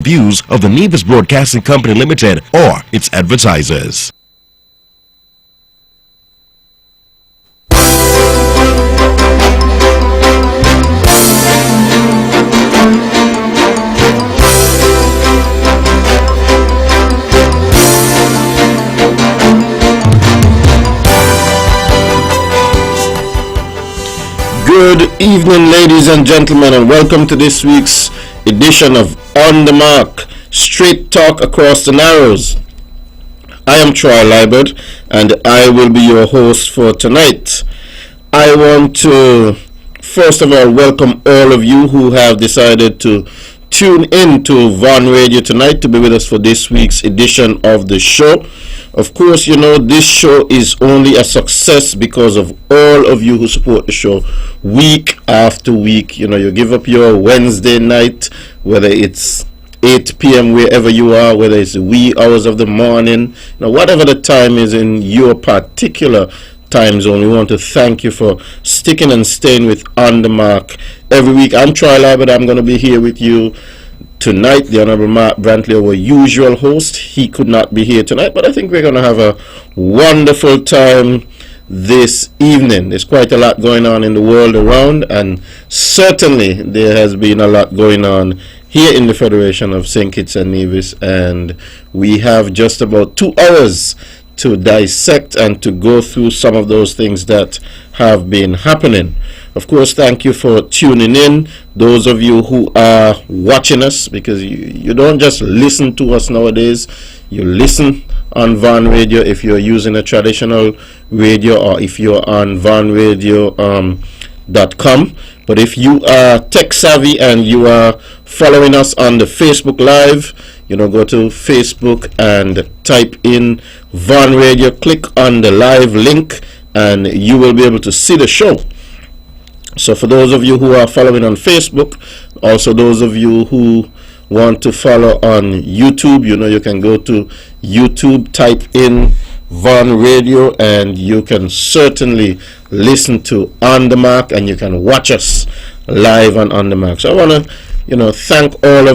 views of the Nevis Broadcasting Company Limited or its advertisers. Good evening, ladies and gentlemen, and welcome to this week's edition of On the Mark, Straight Talk Across the Narrows. I am Troy Liburd, and I will be your host for tonight. I want to, first of all, welcome all of you who have decided to tune in to Von Radio tonight to be with us for this week's edition of the show. Of course, you know, this show is only a success because of all of you who support the show week after week. You know, you give up your Wednesday night, whether it's 8 p.m. wherever you are, whether it's the wee hours of the morning, you know, whatever the time is in your particular time zone. We want to thank you for sticking and staying with On the Mark every week. I'm Troy Liburd. I'm going to be here with you tonight. The Honorable Mark Brantley, our usual host, he could not be here tonight, but I think we're going to have a wonderful time this evening. There's quite a lot going on in the world around, and certainly there has been a lot going on here in the Federation of St. Kitts and Nevis, and we have just about 2 hours to dissect and to go through some of those things that have been happening. Of course, thank you for tuning in, those of you who are watching us, because you don't just listen to us nowadays, you listen on Von Radio if you're using a traditional radio, or if you're on vonradio.com. But if you are tech savvy and you are following us on the Facebook Live, you know, go to Facebook and type in Von Radio, click on the live link, and you will be able to see the show. So for those of you who are following on Facebook, also those of you who want to follow on YouTube, you know, you can go to YouTube, type in Von Radio, and you can certainly listen to On the Mark, and you can watch us live on the Mark. So I want to, you know, thank all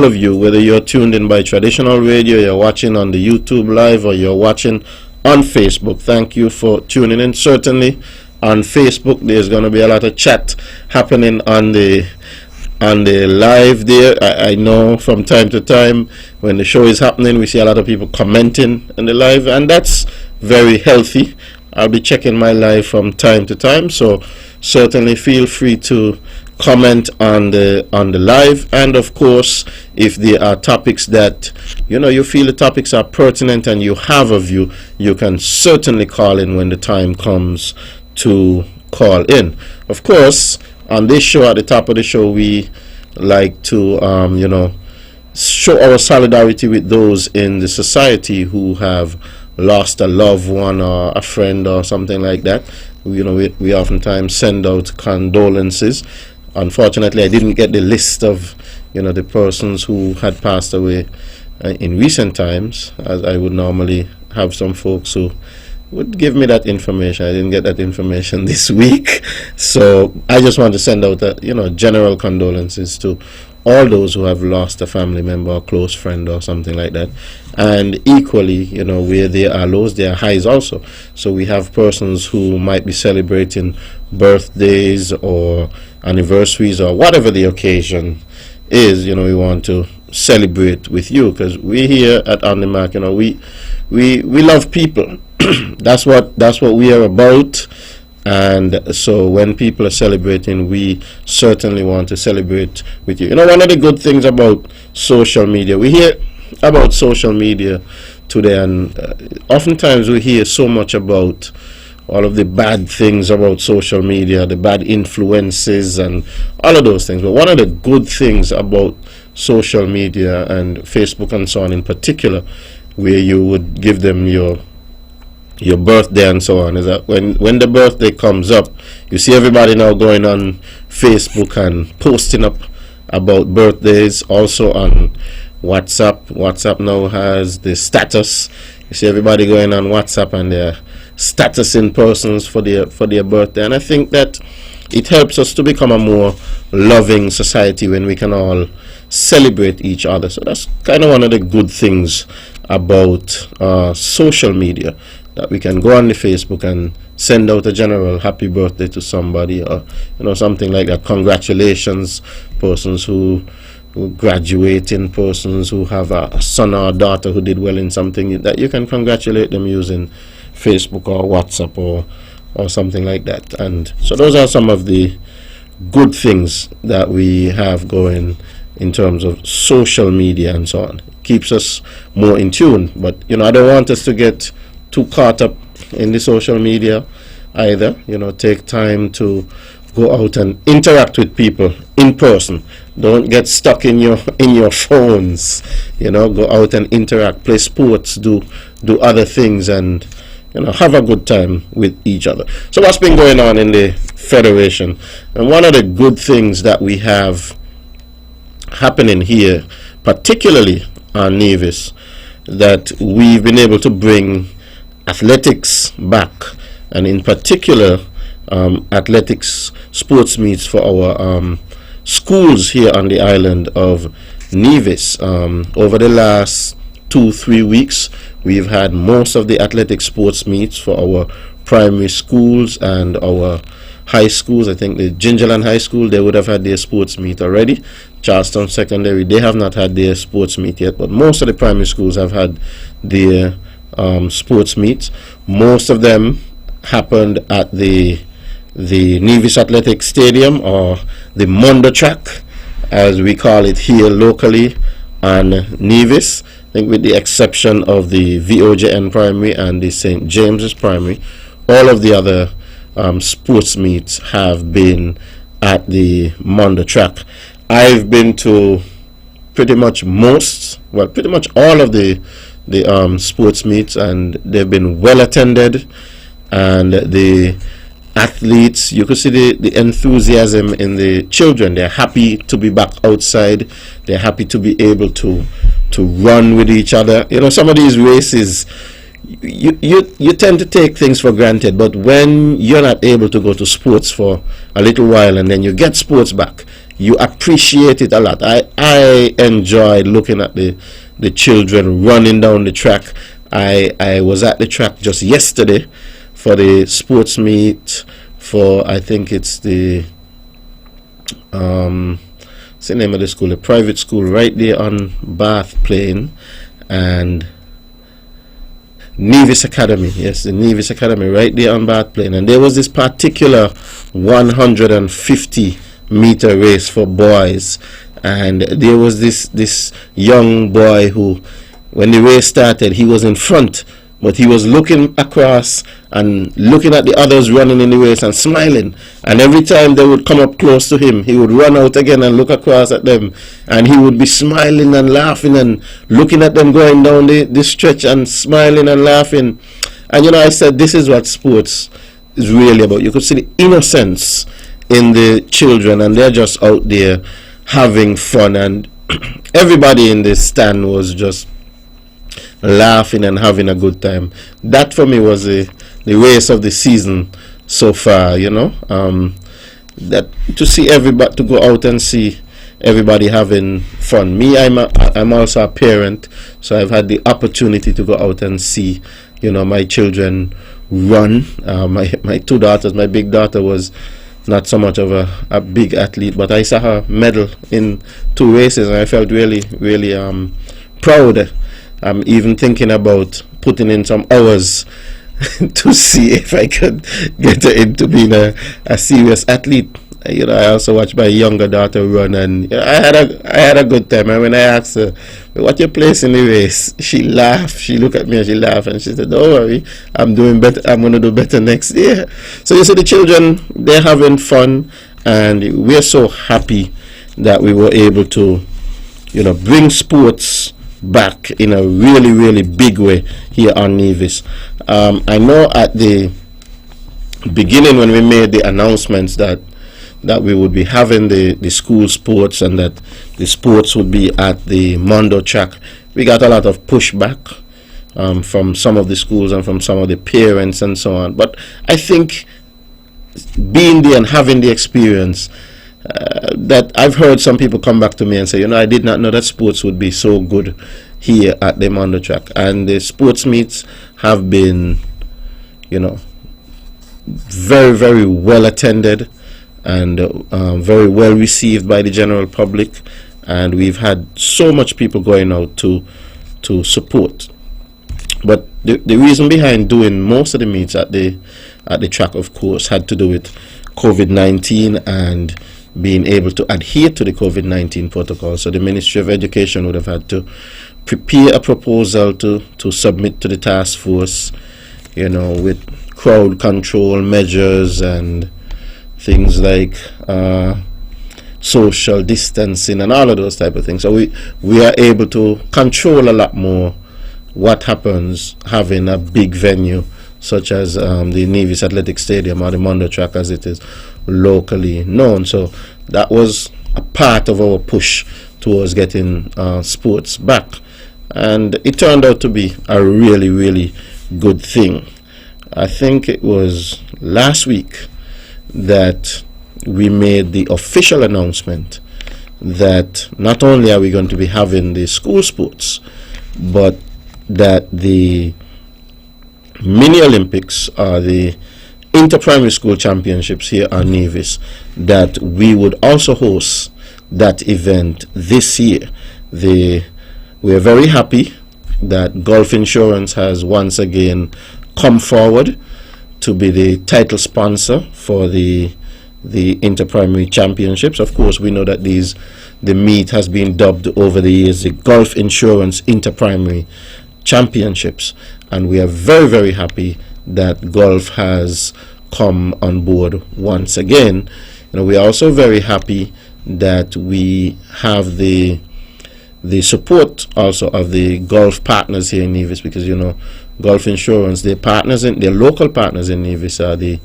of you, whether you're tuned in by traditional radio, you're watching on the YouTube Live, or you're watching on Facebook. Thank you for tuning in. Certainly on Facebook there's going to be a lot of chat happening on the live there. I know from time to time when the show is happening, we see a lot of people commenting in the live, and that's very healthy. I'll be checking my live from time to time, so certainly feel free to comment on the live. And of course, if there are topics that you feel the topics are pertinent and you have a view, you can certainly call in when the time comes to call in. Of course, on this show, at the top of the show, we like to show our solidarity with those in the society who have lost a loved one or a friend or something like that. We oftentimes send out condolences. Unfortunately, I didn't get the list of the persons who had passed away in recent times, as I would normally have some folks who would give me that information. I didn't get that information this week, so I just want to send out general condolences to all those who have lost a family member or close friend or something like that. And equally, where there are lows, there are highs also. So we have persons who might be celebrating birthdays or anniversaries or whatever the occasion is. We want to celebrate with you, because we here at On the Mark, we love people. that's what we are about. And so when people are celebrating, we certainly want to celebrate with you. One of the good things about social media, we hear about social media today, and oftentimes we hear so much about all of the bad things about social media, the bad influences and all of those things. But one of the good things about social media and Facebook and so on in particular, where you would give them your birthday and so on, is that when the birthday comes up, you see everybody now going on Facebook and posting up about birthdays. Also on WhatsApp now has the status. You see everybody going on WhatsApp and they're statusing persons for their birthday. And I think that it helps us to become a more loving society when we can all celebrate each other. So that's kind of one of the good things about social media, that we can go on the Facebook and send out a general happy birthday to somebody, or something like that. Congratulations, persons who graduating, persons who have a son or a daughter who did well in something, that you can congratulate them using Facebook or WhatsApp or something like that. And so those are some of the good things that we have going in terms of social media and so on. It keeps us more in tune, but I don't want us to get too caught up in the social media either. Take time to go out and interact with people in person. Don't get stuck in your phones. Go out and interact, play sports, do other things, and have a good time with each other. So what's been going on in the Federation? And one of the good things that we have happening here, particularly on Nevis, that we've been able to bring athletics back, and in particular athletics sports meets for our schools here on the island of Nevis. Over the last 2-3 weeks, we've had most of the athletic sports meets for our primary schools and our high schools. I think the Gingerland High School, they would have had their sports meet already. Charlestown Secondary, they have not had their sports meet yet, but most of the primary schools have had their sports meets. Most of them happened at the Nevis Athletic Stadium, or the Mondo Track as we call it here locally on Nevis. I think with the exception of the VOJN Primary and the St. James's Primary, all of the other sports meets have been at the Mondo Track. I've been to pretty much all of the sports meets, and they've been well attended, and the athletes, you could see the enthusiasm in the children. They're happy to be back outside. They're happy to be able to run with each other. Some of these races, you tend to take things for granted, but when you're not able to go to sports for a little while and then you get sports back, you appreciate it a lot. I enjoyed looking at the children running down the track. I was at the track just yesterday for the sports meet for, I think it's the what's the name of the school, a private school right there on Bath Plain, and Nevis Academy. Yes, the Nevis Academy right there on Bath Plain. And there was this particular 150-meter race for boys, and there was this young boy who, when the race started, he was in front, but he was looking across and looking at the others running in the race and smiling. And every time they would come up close to him, he would run out again and look across at them, and he would be smiling and laughing and looking at them going down the stretch and smiling and laughing. And I said, this is what sports is really about. You could see the innocence in the children, and they're just out there having fun, and everybody in the stand was just laughing and having a good time. That for me was the race of the season so far. That to see everybody, to go out and see everybody having fun. Me, I'm also a parent, so I've had the opportunity to go out and see my children run. My two daughters, my big daughter was not so much of a big athlete, but I saw her medal in 2 races, and I felt really proud. I'm even thinking about putting in some hours to see if I could get her into being a serious athlete. I also watched my younger daughter run, and I had a good time. And when I asked her, "What your place in the race?" she laughed. She looked at me and she laughed, and she said, "Don't worry, I'm doing better. I'm going to do better next year." So you see, the children, they're having fun, and we're so happy that we were able to, bring sports back in a really big way here on Nevis. I know at the beginning, when we made the announcements that we would be having the school sports and that the sports would be at the Mondo Track, we got a lot of pushback from some of the schools and from some of the parents and so on. But I think being there and having the experience, that I've heard some people come back to me and say, I did not know that sports would be so good here at the Mondo track. And the sports meets have been, very, very well attended and very well received by the general public. And we've had so much people going out to support. But the reason behind doing most of the meets at the track, of course, had to do with COVID-19 and being able to adhere to the COVID-19 protocol. So the Ministry of Education would have had to prepare a proposal to submit to the task force, with crowd control measures and things like social distancing and all of those type of things. So we are able to control a lot more what happens having a big venue such as the Nevis Athletic Stadium, or the Mondo track as it is locally known. So that was a part of our push towards getting sports back, and it turned out to be a really, really good thing. I think it was last week that we made the official announcement that not only are we going to be having the school sports, but that the mini Olympics, or the inter-primary school championships here on Nevis, that we would also host that event this year. We are very happy that Gulf Insurance has once again come forward to be the title sponsor for the inter-primary championships. Of course, we know that the meet has been dubbed over the years the Gulf Insurance Inter-Primary Championships, and we are very, very happy that Gulf has come on board once again. We are also very happy that we have the support also of the Gulf partners here in Nevis, because Gulf Insurance, their local partners in Nevis are the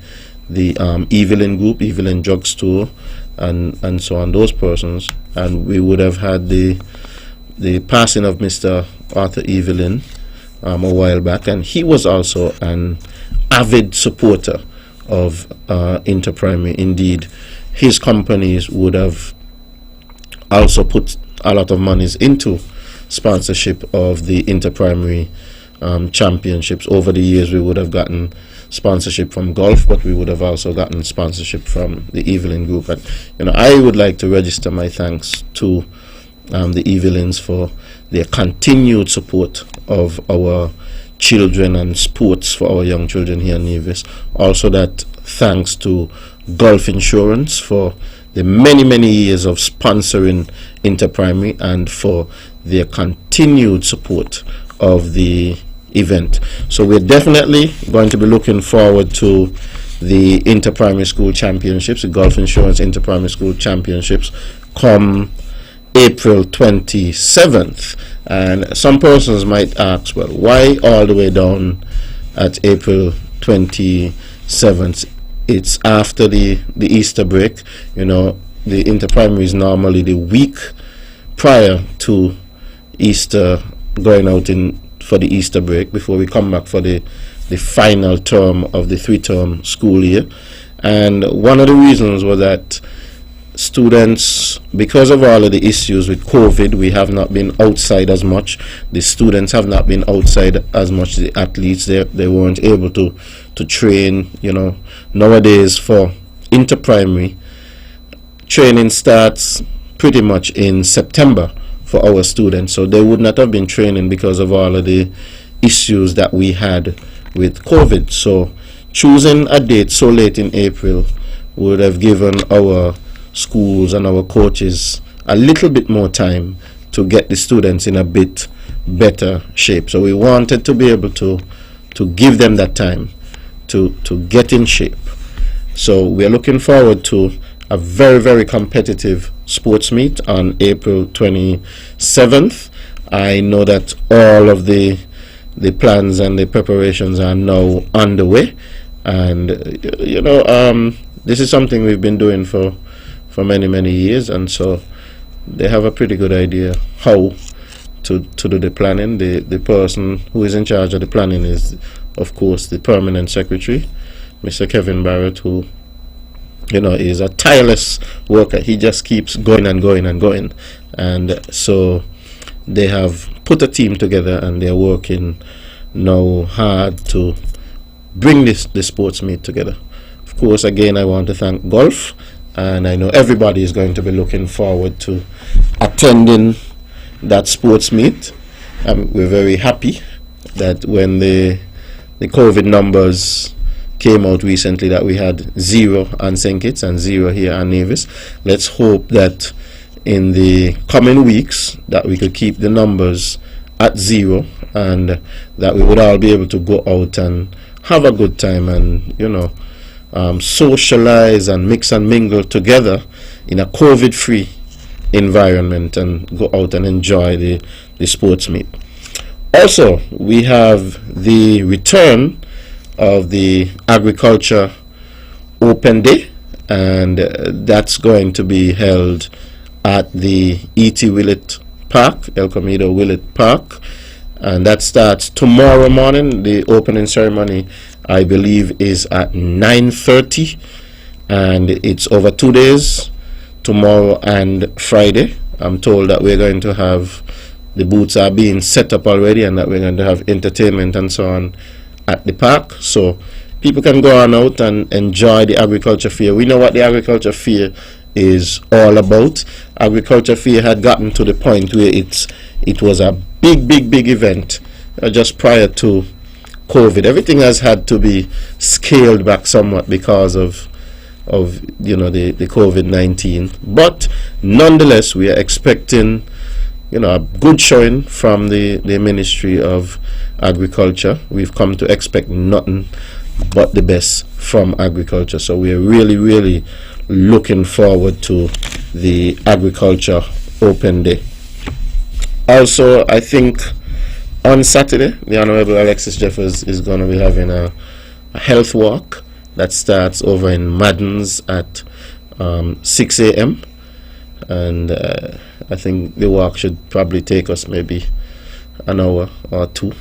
Evelyn Group, Evelyn Drugstore, and so on, those persons. And we would have had the passing of Mr. Arthur Evelyn a while back, and he was also an avid supporter of inter-primary. Indeed, his companies would have also put a lot of monies into sponsorship of the inter-primary championships. Over the years, we would have gotten sponsorship from Gulf, but we would have also gotten sponsorship from the Evelyn Group. And I would like to register my thanks to the Evelyns for their continued support of our children and sports for our young children here in Nevis. Also, that thanks to Gulf Insurance for the many, many years of sponsoring inter-primary and for their continued support of the event. So we're definitely going to be looking forward to the inter-primary school championships, the Gulf Insurance inter-primary school championships, come April 27th. And some persons might ask, well, why all the way down at April 27th? It's after the Easter break. The inter-primary is normally the week prior to Easter, going out for the Easter break before we come back for the final term of the 3-term school year. And one of the reasons was that students, because of all of the issues with COVID, we have not been outside as much. The students have not been outside as much. The athletes, they weren't able to train. Nowadays for inter-primary, training starts pretty much in September for our students, so they would not have been training because of all of the issues that we had with COVID. So choosing a date so late in April would have given our schools and our coaches a little bit more time to get the students in a bit better shape. So we wanted to be able to give them that time to get in shape. So we are looking forward to a very, very competitive sports meet on April 27th. I know that all of the plans and the preparations are now underway, and this is something we've been doing for many years, and so they have a pretty good idea how to do the planning. The person who is in charge of the planning is, of course, the permanent secretary, Mr. Kevin Barrett, who is a tireless worker. He just keeps going and going and going. And so they have put a team together, and they're working now hard to bring the sports meet together. Of course, again, I want to thank golf, and I know everybody is going to be looking forward to attending that sports meet. We're very happy that when the COVID numbers came out recently, that we had 0 on St. Kitts and 0 here on Nevis. Let's hope that in the coming weeks that we could keep the numbers at 0, and that we would all be able to go out and have a good time and socialize and mix and mingle together in a COVID-free environment and go out and enjoy the sports meet. Also, we have the return of the Agriculture Open Day, and that's going to be held at the E.T. Willett Park, El Comido Willett Park, and that starts tomorrow morning. The opening ceremony, I believe, is at 9:30, and it's over 2 days, tomorrow and Friday. I'm told that we're going to have, the booths are being set up already, and that we're going to have entertainment and so on at the park, so people can go on out and enjoy the agriculture fair. We know what the agriculture fair is all about. Agriculture fair had gotten to the point where it was a big event just prior to COVID. Everything has had to be scaled back somewhat because of the COVID-19, but nonetheless we are expecting a good showing from the Ministry of Agriculture. We've come to expect nothing but the best from agriculture, so we are really looking forward to the Agriculture Open Day. Also, I think on Saturday the Honorable Alexis Jeffers is going to be having a health walk that starts over in Maddens at 6 a.m. and I think the walk should probably take us maybe an hour or two.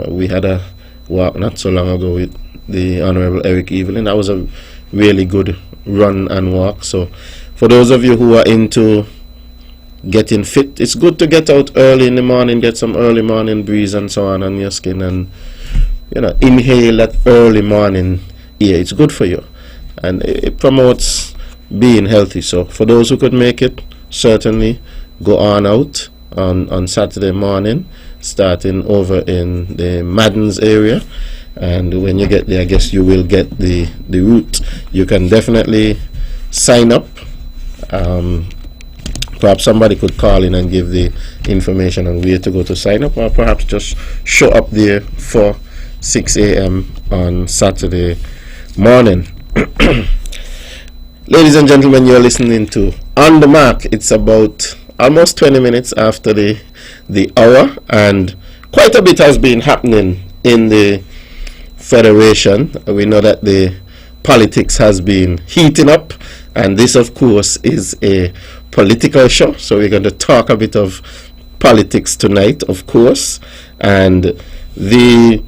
We had a walk not so long ago with the Honorable Eric Evelyn. That was a really good run and walk. So for those of you who are into getting fit, it's good to get out early in the morning, get some early morning breeze and so on your skin, and inhale that early morning air. It's good for you, and it promotes being healthy. So for those who could make it, certainly go on out on Saturday morning, starting over in the Maddens area, and when you get there, I guess you will get the route. You can definitely sign up. Perhaps somebody could call in and give the information on where to go to sign up, or perhaps just show up there for 6 a.m. on Saturday morning. Ladies and gentlemen, you're listening to On the Mark. It's about almost 20 minutes after the hour, and quite a bit has been happening in the Federation. We know that the politics has been heating up, and this of course is a political show, so we're going to talk a bit of politics tonight, of course. And the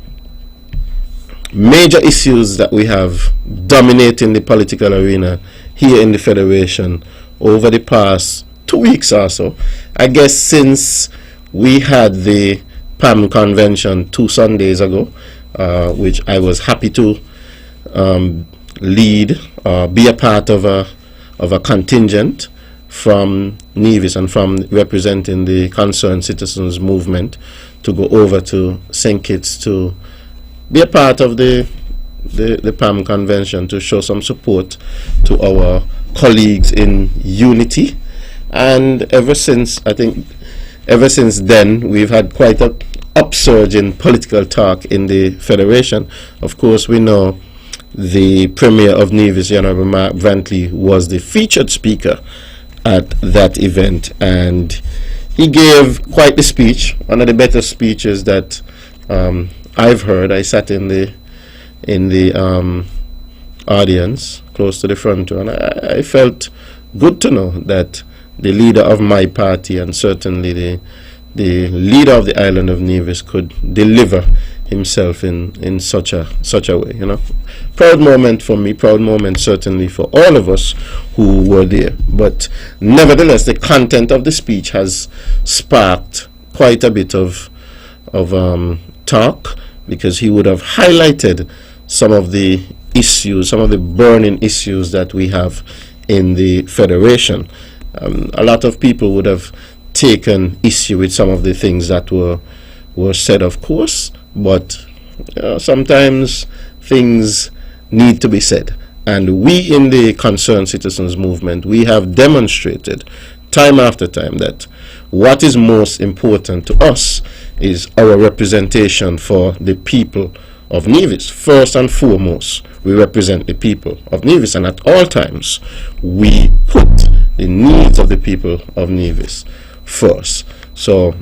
major issues that we have dominating the political arena here in the Federation over the past 2 weeks or so, I guess since we had the PAM convention 2 Sundays ago, which I was happy to lead, be a part of a contingent from Nevis and from representing the Concerned Citizens Movement to go over to St. Kitts to be a part of the PAM convention, to show some support to our colleagues in unity. And ever since then, we've had quite an upsurge in political talk in the Federation. Of course, we know the Premier of Nevis, Honorable Mark Brantley, was the featured speaker at that event, and he gave quite the speech, one of the better speeches that I've heard. I sat in the audience close to the front row, and I felt good to know that the leader of my party, and certainly the leader of the island of Nevis could deliver himself in such a way. Proud moment for me, proud moment certainly for all of us who were there. But nevertheless, the content of the speech has sparked quite a bit of talk, because he would have highlighted some of the issues, some of the burning issues that we have in the Federation. A lot of people would have taken issue with some of the things that were said, of course, but sometimes things need to be said. And we in the Concerned Citizens Movement, we have demonstrated time after time that what is most important to us is our representation for the people of Nevis. First and foremost, we represent the people of Nevis, and at all times we put the needs of the people of Nevis first. So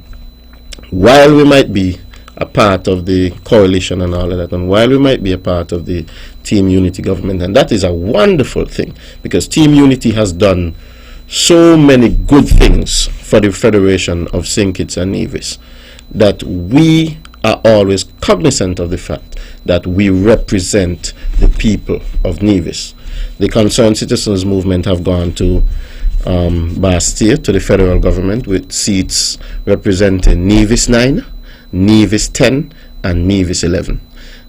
while we might be a part of the coalition and all of that, and while we might be a part of the Team Unity government, and that is a wonderful thing, because Team Unity has done so many good things for the Federation of St. Kitts and Nevis, that we are always cognizant of the fact that we represent the people of Nevis. The Concerned Citizens Movement have gone to Bastille, to the federal government, with seats representing Nevis 9, Nevis 10, and Nevis 11.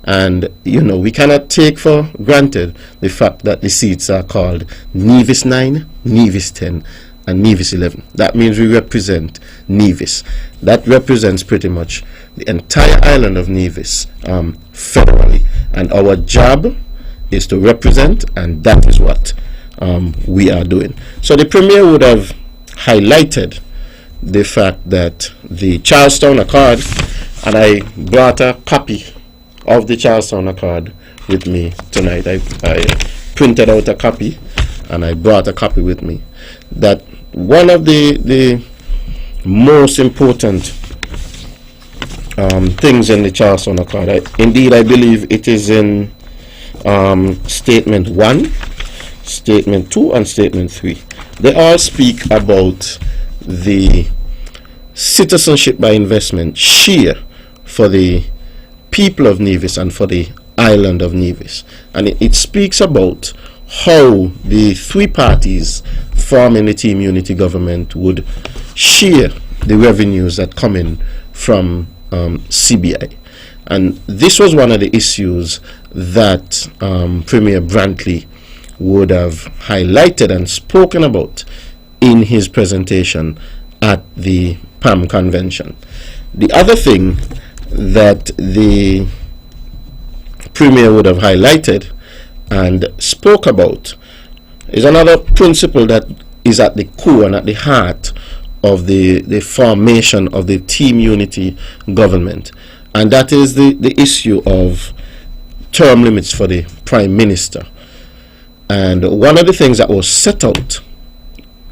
And we cannot take for granted the fact that the seats are called Nevis 9, Nevis 10, and Nevis 11. That means we represent Nevis. That represents pretty much the entire island of Nevis federally. And our job is to represent, and that is what we are doing. So the Premier would have highlighted the fact that the Charlestown Accord, and I brought a copy of the Charlestown Accord with me tonight. I printed out a copy and I brought a copy with me. That one of the most important things in the Charlestown Accord, indeed I believe it is in Statement 1, Statement 2, and Statement 3. They all speak about the citizenship by investment share for the people of Nevis and for the island of Nevis. And it speaks about how the three parties forming the Team Unity government would share the revenues that come in from CBI. And this was one of the issues that Premier Brantley would have highlighted and spoken about in his presentation at the PAM convention. The other thing that the Premier would have highlighted and spoke about is another principle that is at the core and at the heart of the formation of the Team Unity government, and that is the issue of term limits for the Prime Minister. And one of the things that was set out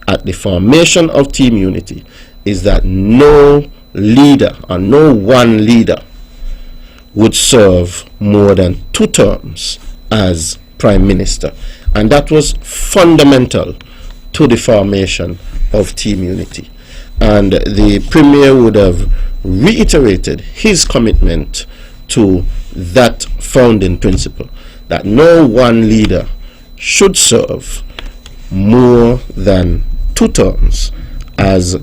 at the formation of Team Unity is that no leader, or no one leader, would serve more than 2 terms as Prime Minister. And that was fundamental to the formation of Team Unity. And the Premier would have reiterated his commitment to that founding principle, that no one leader should serve more than 2 terms as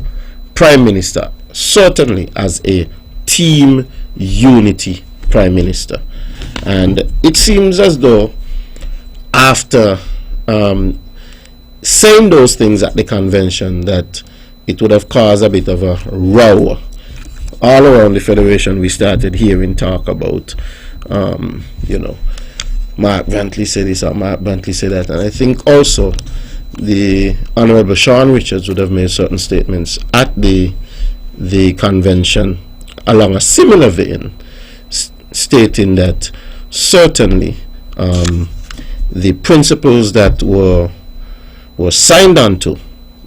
Prime Minister, certainly as a Team Unity Prime Minister. And it seems as though after saying those things at the convention, that it would have caused a bit of a row all around the Federation. We started hearing talk about Mark Brantley said this or Mark Brantley said that. And I think also the Honorable Sean Richards would have made certain statements at the convention along a similar vein, stating that certainly the principles that were signed onto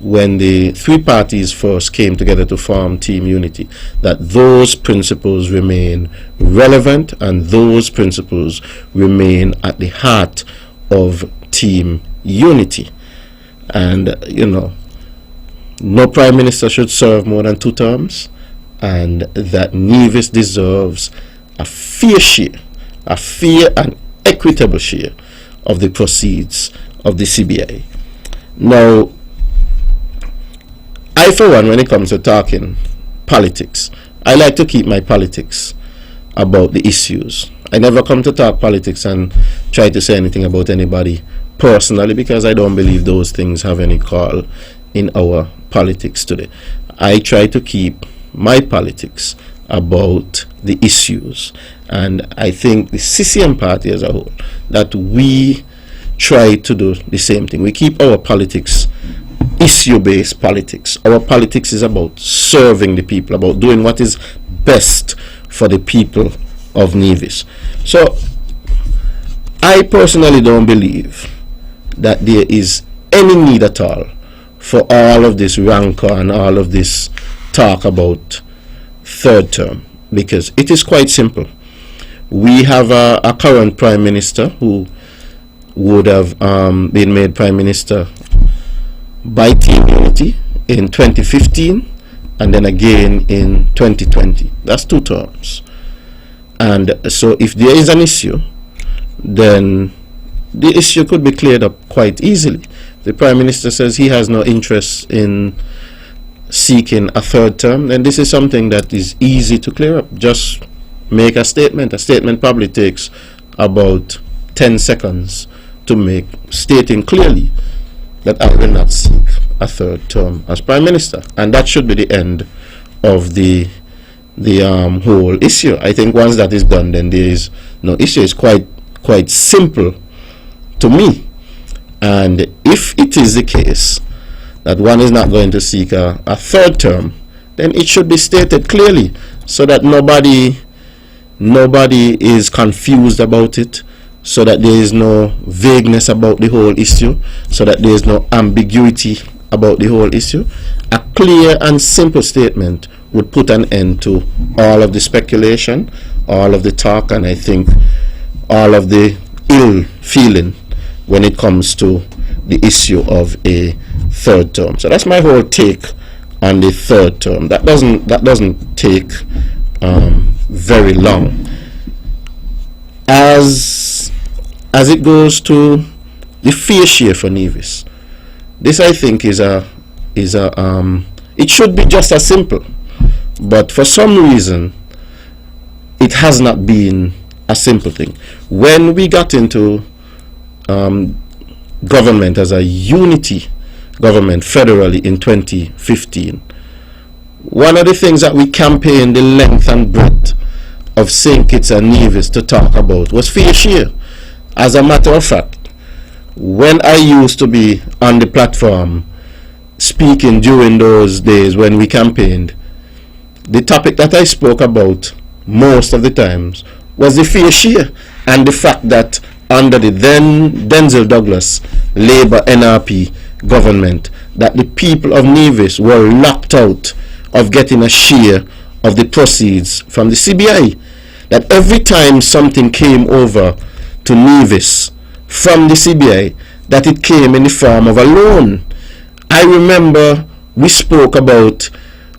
when the 3 parties first came together to form Team Unity, that those principles remain relevant and those principles remain at the heart of Team Unity. And no Prime Minister should serve more than 2 terms and that Nevis deserves a fair share, a fair and equitable share of the proceeds of the CBI. Now, I, for one, when it comes to talking politics, I like to keep my politics about the issues. I never come to talk politics and try to say anything about anybody personally, because I don't believe those things have any call in our politics today. I try to keep my politics about the issues, and I think the CCM party as a whole, that we try to do the same thing. We keep our politics issue-based politics. Our politics is about serving the people, about doing what is best for the people of Nevis. So I personally don't believe that there is any need at all for all of this rancor and all of this talk about third term, because it is quite simple. We have a current prime minister who would have been made prime minister by Team Unity in 2015 and then again in 2020. That's 2 terms. And so if there is an issue, then the issue could be cleared up quite easily. The Prime Minister says he has no interest in seeking a third term, then this is something that is easy to clear up. Just make a statement. A statement probably takes about 10 seconds to make, stating clearly that I will not seek a third term as Prime Minister. And that should be the end of the whole issue. I think once that is done, then there is no issue. It's quite simple to me. And if it is the case that one is not going to seek a third term, then it should be stated clearly so that nobody is confused about it, so that there is no vagueness about the whole issue, so that there is no ambiguity about the whole issue. A clear and simple statement would put an end to all of the speculation, all of the talk, and I think all of the ill feeling when it comes to the issue of a third term. So that's my whole take on the third term. That doesn't take very long. As it goes to the fair share for Nevis, this I think is it should be just as simple, but for some reason it has not been a simple thing. When we got into government as a unity government federally in 2015, one of the things that we campaigned the length and breadth of St. Kitts and Nevis to talk about was fair share. As a matter of fact, when I used to be on the platform speaking during those days when we campaigned, the topic that I spoke about most of the times was the fair share, and the fact that under the then Denzel Douglas Labour NRP government, that the people of Nevis were locked out of getting a share of the proceeds from the CBI. That every time something came over to Nevis from the CBI, that it came in the form of a loan. I remember we spoke about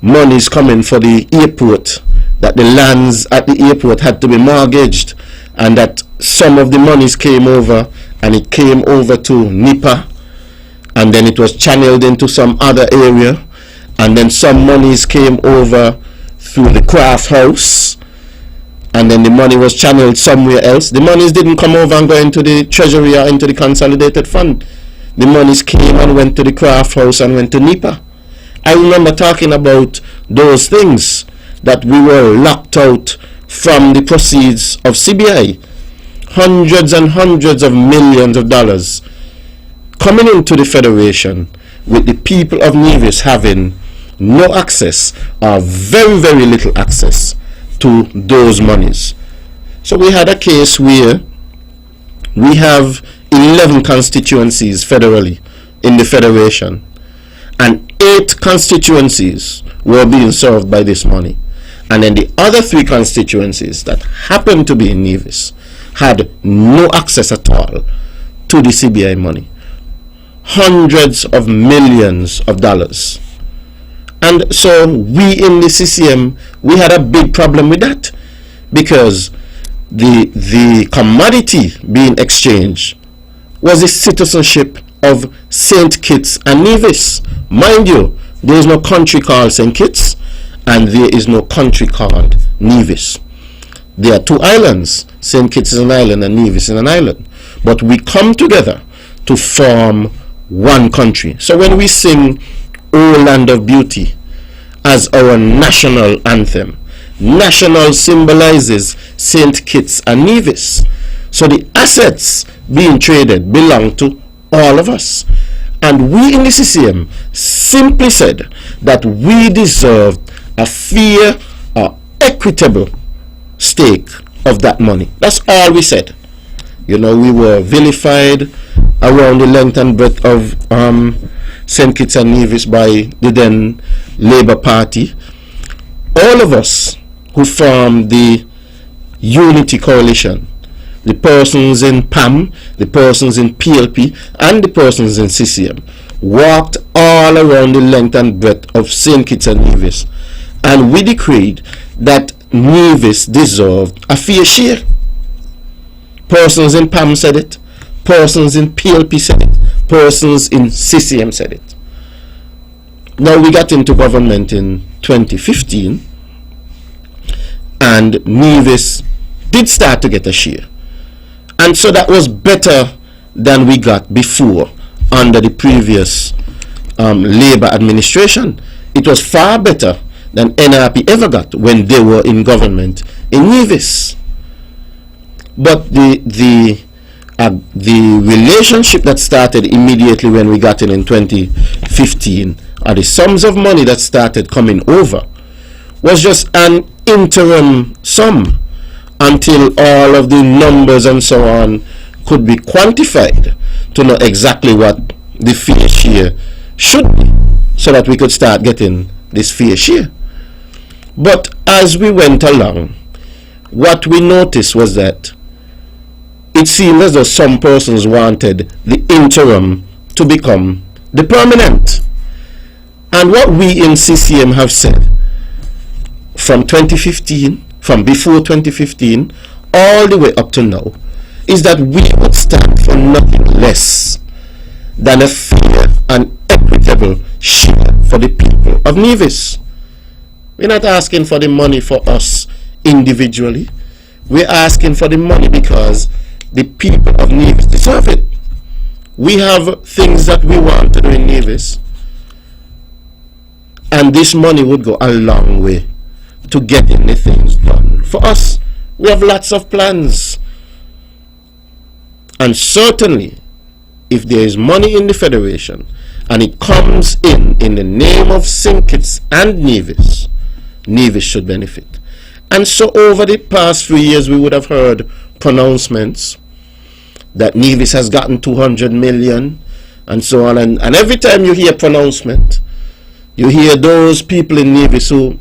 monies coming for the airport, that the lands at the airport had to be mortgaged, and that some of the monies came over, and it came over to NIPA, and then it was channeled into some other area, and then some monies came over through the craft house, and then the money was channeled somewhere else. The monies didn't come over and go into the treasury or into the consolidated fund. The monies came and went to the craft house and went to NIPA. I remember talking about those things, that we were locked out from the proceeds of CBI. Hundreds and hundreds of millions of dollars coming into the Federation, with the people of Nevis having no access or very, very little access to those monies. So we had a case where we have 11 constituencies federally in the Federation, and 8 constituencies were being served by this money. And then the other 3 constituencies that happened to be in Nevis had no access at all to the CBI money. Hundreds of millions of dollars. And so we in the CCM, we had a big problem with that, because the commodity being exchanged was the citizenship of St. Kitts and Nevis. Mind you, there is no country called St. Kitts and there is no country called Nevis. There are two islands. St. Kitts is an island and Nevis is an island. But we come together to form one country. So when we sing O Land of Beauty as our national anthem, national symbolizes St. Kitts and Nevis. So the assets being traded belong to all of us. And we in the CCM simply said that we deserved a fair or equitable stake of that money. That's all we said. You know, we were vilified around the length and breadth of St. Kitts and Nevis by the then Labour Party. All of us who formed the Unity Coalition, the persons in PAM, the persons in PLP, and the persons in CCM, walked all around the length and breadth of St. Kitts and Nevis, and we decreed that Nevis deserved a fair share. Persons in PAM said it, persons in PLP said it, persons in CCM said it. Now we got into government in 2015, and Nevis did start to get a share. And so that was better than we got before under the previous Labour administration. It was far better than NRP ever got when they were in government in Nevis. But the relationship that started immediately when we got in 2015, or the sums of money that started coming over, was just an interim sum until all of the numbers and so on could be quantified to know exactly what the fair share should be, so that we could start getting this fair share. But as we went along, what we noticed was that it seemed as though some persons wanted the interim to become the permanent. And what we in CCM have said from 2015, from before 2015 all the way up to now, is that we would stand for nothing less than a fair and equitable share for the people of Nevis. We're not asking for the money for us individually. We're asking for the money because the people of Nevis deserve it. We have things that we want to do in Nevis, and this money would go a long way to getting the things done for us. We have lots of plans, and certainly if there is money in the Federation and it comes in the name of St. Kitts and Nevis, Nevis should benefit. And so over the past few years we would have heard pronouncements that Nevis has gotten 200 million and so on, and every time you hear pronouncement, you hear those people in Nevis who,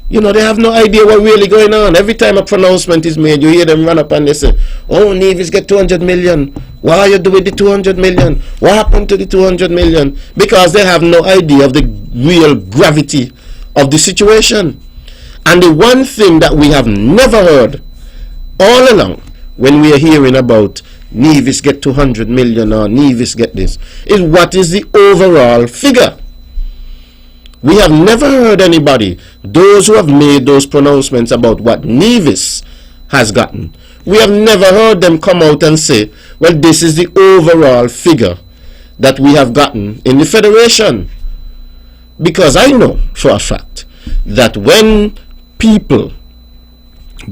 you know, they have no idea what really going on. Every time a pronouncement is made, you hear them run up and they say, oh, Nevis get 200 million. What are you doing with the 200 million? What happened to the 200 million? Because they have no idea of the real gravity of the situation. And the one thing that we have never heard all along when we are hearing about Nevis get 200 million or Nevis get this, is what is the overall figure. We have never heard anybody, those who have made those pronouncements about what Nevis has gotten, we have never heard them come out and say, well, this is the overall figure that we have gotten in the Federation. Because I know for a fact that when people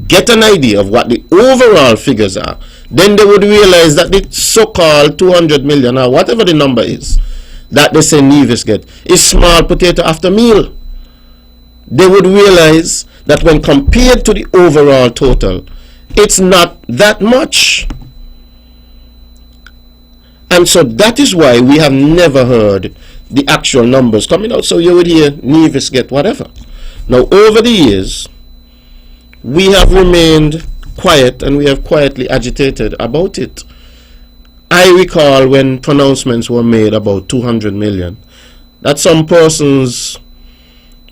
get an idea of what the overall figures are, then they would realize that the so-called 200 million or whatever the number is that they say Nevis get is small potato after meal. They would realize that when compared to the overall total, it's not that much. And so that is why we have never heard the actual numbers coming out. So you would hear Nevis get whatever. Now over the years, we have remained quiet and we have quietly agitated about it. I recall when pronouncements were made about 200 million, that some persons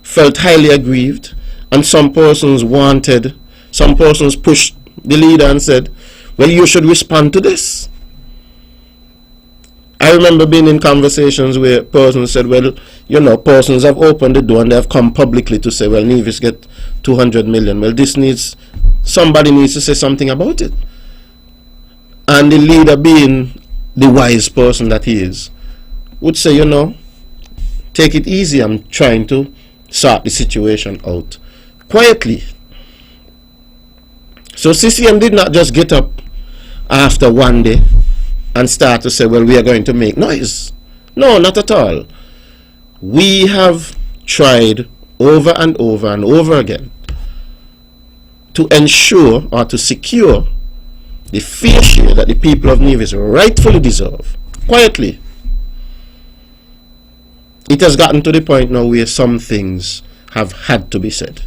felt highly aggrieved, and some persons pushed the leader and said, well, you should respond to this. I remember being in conversations where persons said, well, persons have opened the door and they have come publicly to say, well, Nevis get 200 million. Well, somebody needs to say something about it. And the leader, being the wise person that he is, would say, take it easy. I'm trying to sort the situation out quietly. So CCM did not just get up after one day and start to say, well, we are going to make noise. No, not at all. We have tried over and over and over again to ensure or to secure the fair share that the people of Nevis rightfully deserve. Quietly. It has gotten to the point now where some things have had to be said.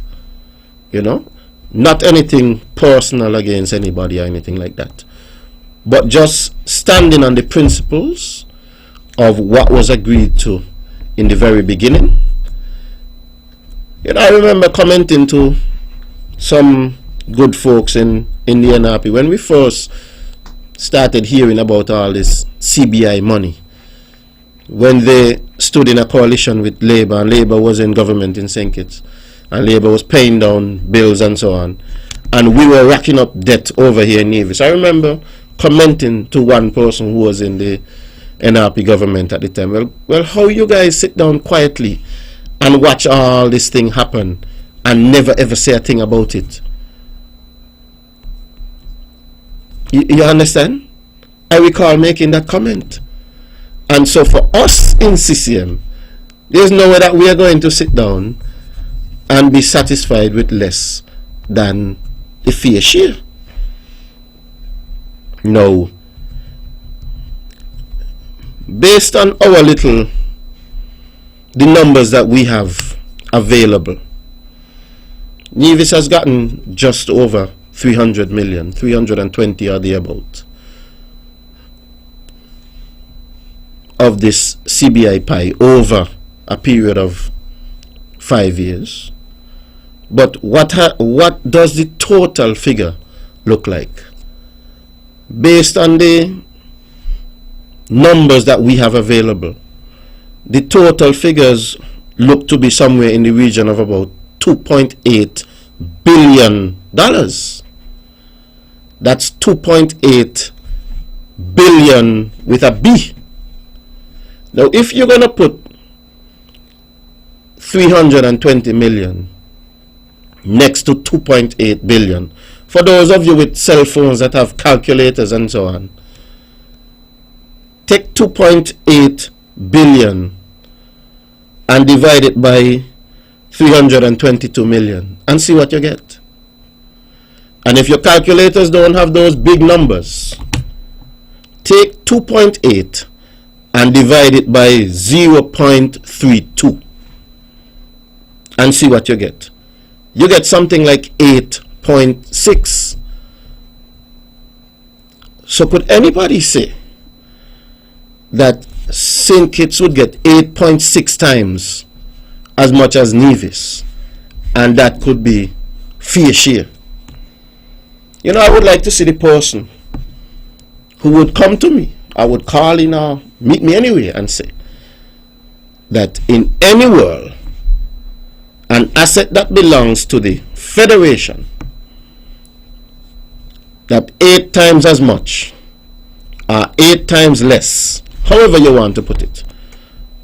Not anything personal against anybody or anything like that, but just standing on the principles of what was agreed to in the very beginning. I remember commenting to some good folks in the NRP when we first started hearing about all this CBI money, when they stood in a coalition with Labour, and Labour was in government in St. Kitts, and Labour was paying down bills and so on, and we were racking up debt over here in Nevis. I remember commenting to one person who was in the NRP government at the time, well, how you guys sit down quietly and watch all this thing happen and never ever say a thing about it? You understand? I recall making that comment. And so for us in CCM, there's no way that we are going to sit down and be satisfied with less than the fair share. No. Based on the numbers that we have available, Nevis has gotten just over 300 million, 320 or thereabout of this CBI pie over a period of 5 years. But what does the total figure look like? Based on the numbers that we have available, the total figures look to be somewhere in the region of about $2.8 billion. That's 2.8 billion with a B. Now, if you're going to put 320 million next to 2.8 billion, for those of you with cell phones that have calculators and so on, take 2.8 billion and divide it by 322 million and see what you get. And if your calculators don't have those big numbers, take 2.8 and divide it by 0.32 and see what you get. You get something like 8.6. So could anybody say that St. Kitts would get 8.6 times as much as Nevis, and that could be fair share? I would like to see the person who would come to me, I would call in or meet me anywhere and say that in any world, an asset that belongs to the Federation, that 8 times as much or 8 times less, however you want to put it,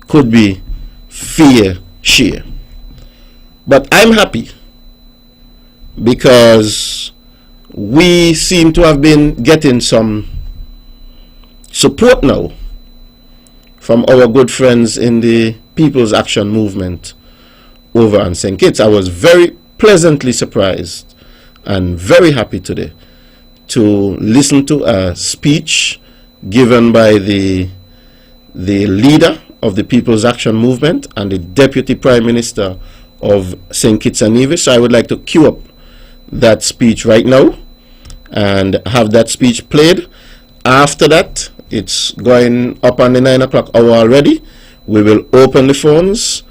could be fair share. But I'm happy because we seem to have been getting some support now from our good friends in the People's Action Movement over on St. Kitts. I was very pleasantly surprised and very happy today to listen to a speech given by the leader of the People's Action Movement and the Deputy Prime Minister of St. Kitts and Nevis. So I would like to cue up that speech right now and have that speech played. After that, it's going up on the 9 o'clock hour already. We will open the phones,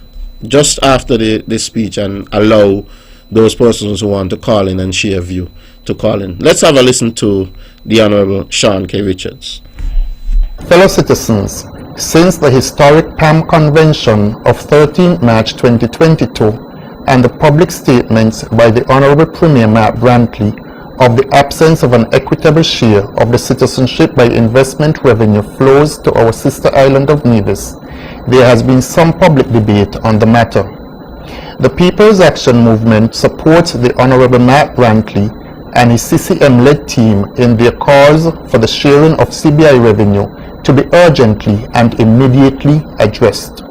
just after the speech and allow those persons who want to call in and share view to call in. Let's have a listen to the Honorable Sean K. Richards. Fellow citizens, since the historic PAM Convention of 13 March 2022 and the public statements by the Honorable Premier Mark Brantley of the absence of an equitable share of the citizenship by investment revenue flows to our sister island of Nevis, there has been some public debate on the matter. The People's Action Movement supports the Honorable Mark Brantley and his CCM-led team in their calls for the sharing of CBI revenue to be urgently and immediately addressed.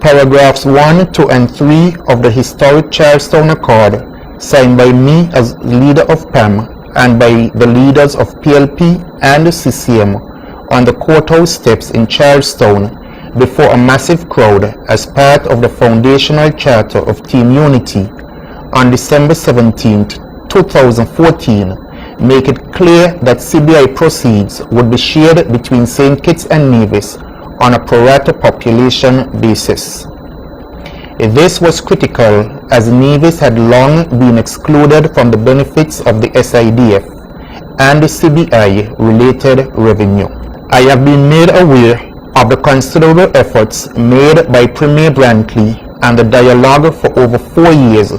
Paragraphs 1, 2 and 3 of the historic Charlestown Accord, signed by me as leader of PAM and by the leaders of PLP and CCM on the courthouse steps in Charlestown before a massive crowd as part of the foundational charter of Team Unity on December 17, 2014, make it clear that CBI proceeds would be shared between St. Kitts and Nevis on a pro rata population basis. This was critical as Nevis had long been excluded from the benefits of the SIDF and the CBI related revenue. I have been made aware of the considerable efforts made by Premier Brantley and the dialogue for over 4 years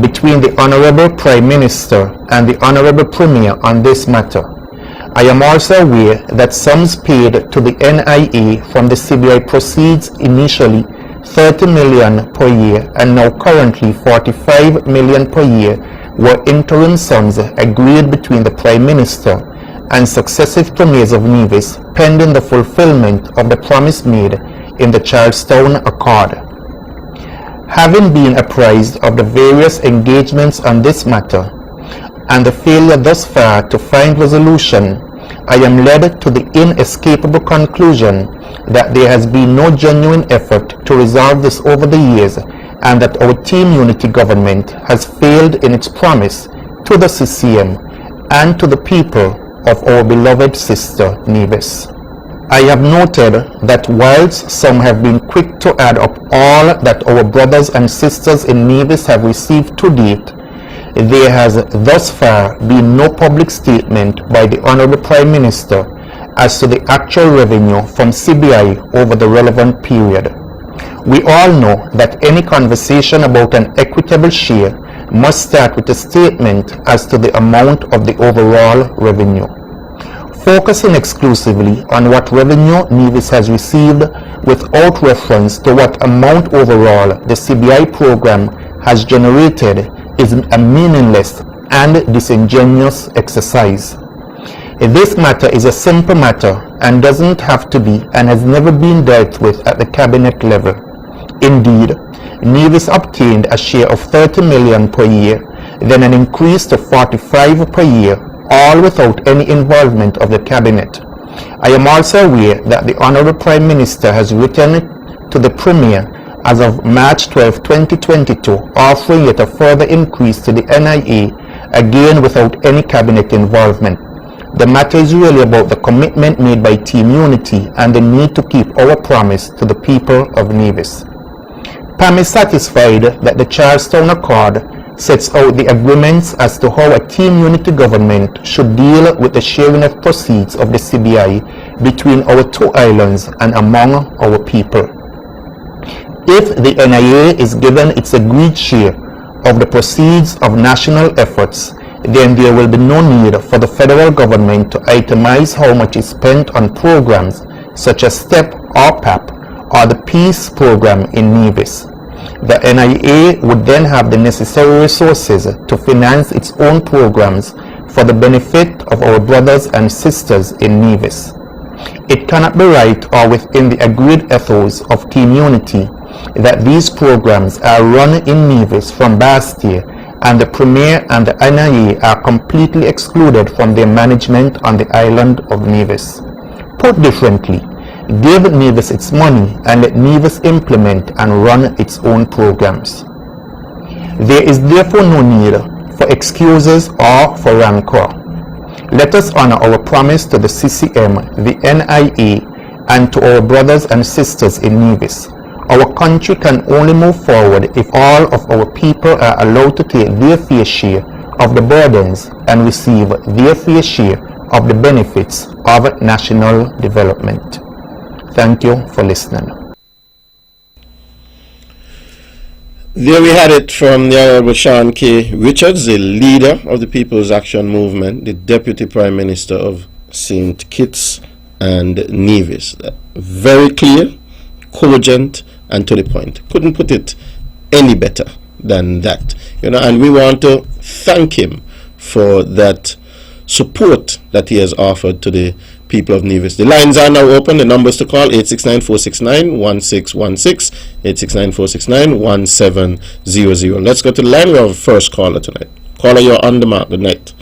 between the Honorable Prime Minister and the Honorable Premier on this matter. I am also aware that sums paid to the NIA from the CBI proceeds, initially 30 million per year and now currently 45 million per year, were interim sums agreed between the Prime Minister and successive premiers of Nevis pending the fulfillment of the promise made in the Charlestown Accord. Having been apprised of the various engagements on this matter and the failure thus far to find resolution, I am led to the inescapable conclusion that there has been no genuine effort to resolve this over the years and that our Team Unity government has failed in its promise to the CCM and to the people of our beloved sister Nevis. I have noted that whilst some have been quick to add up all that our brothers and sisters in Nevis have received to date, there has thus far been no public statement by the Honorable Prime Minister as to the actual revenue from CBI over the relevant period. We all know that any conversation about an equitable share must start with a statement as to the amount of the overall revenue. Focusing exclusively on what revenue Nevis has received without reference to what amount overall the CBI program has generated is a meaningless and disingenuous exercise. This matter is a simple matter and doesn't have to be and has never been dealt with at the cabinet level. Indeed, Nevis obtained a share of 30 million per year, then an increase to 45 per year, all without any involvement of the cabinet. I am also aware that the Honorable Prime Minister has written to the Premier as of March 12, 2022, offering yet a further increase to the NIA, again without any cabinet involvement. The matter is really about the commitment made by Team Unity and the need to keep our promise to the people of Nevis. PAM is satisfied that the Charlestown Accord sets out the agreements as to how a Team Unity government should deal with the sharing of proceeds of the CBI between our two islands and among our people. If the NIA is given its agreed share of the proceeds of national efforts, then there will be no need for the federal government to itemize how much is spent on programs such as STEP or PAP or the Peace program in Nevis. The NIA would then have the necessary resources to finance its own programs for the benefit of our brothers and sisters in Nevis. It cannot be right or within the agreed ethos of Team Unity that these programs are run in Nevis from Bastia and the Premier and the NIA are completely excluded from their management on the island of Nevis. Put differently, give Nevis its money and let Nevis implement and run its own programs. There is therefore no need for excuses or for rancor. Let us honor our promise to the CCM, the NIA, and to our brothers and sisters in Nevis. Our country can only move forward if all of our people are allowed to take their fair share of the burdens and receive their fair share of the benefits of national development. Thank you for listening. There we had it from the Honorable Sean K. Richards, the leader of the People's Action Movement, the Deputy Prime Minister of St. Kitts and Nevis. Very clear, cogent, and to the point. Couldn't put it any better than that. And we want to thank him for that support that he has offered to the people of Nevis. The lines are now open. The numbers to call 869-469-1616, 869-469-1700. Let's go to the line. We have a first caller tonight. Caller, you're on the mark. Good night.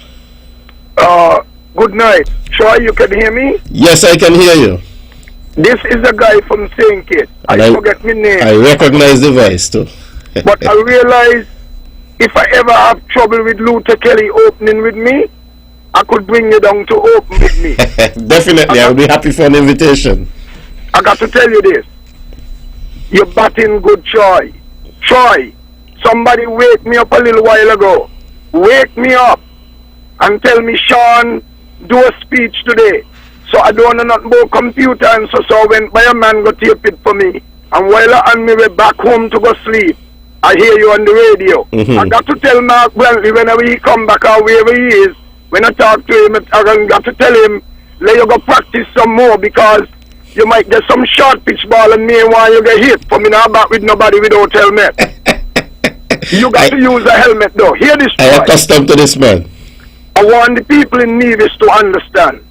Good night. Sure you can hear me? Yes, I can hear you. This is a guy from St. Kitts. I forget my name. I recognize the voice too. But I realize if I ever have trouble with Luther Kelly opening with me, I could bring you down to open with me. Definitely, I'll be happy for an invitation. I got to tell you this. You're batting good, Troy. Troy, somebody wake me up a little while ago. Wake me up and tell me, Sean, do a speech today. So I don't know nothing about computer, and so I went by a man go tape it for me. And while I on my way back home to go sleep, I hear you on the radio. I got to tell Mark Brantley whenever he come back or wherever he is, when I talk to him, I got to tell him, let you go practice some more, because you might get some short pitch ball and meanwhile you get hit. For me not back with nobody without helmet. You got to use a helmet though. Hear this, I am accustomed to this, man. I want the people in Nevis to understand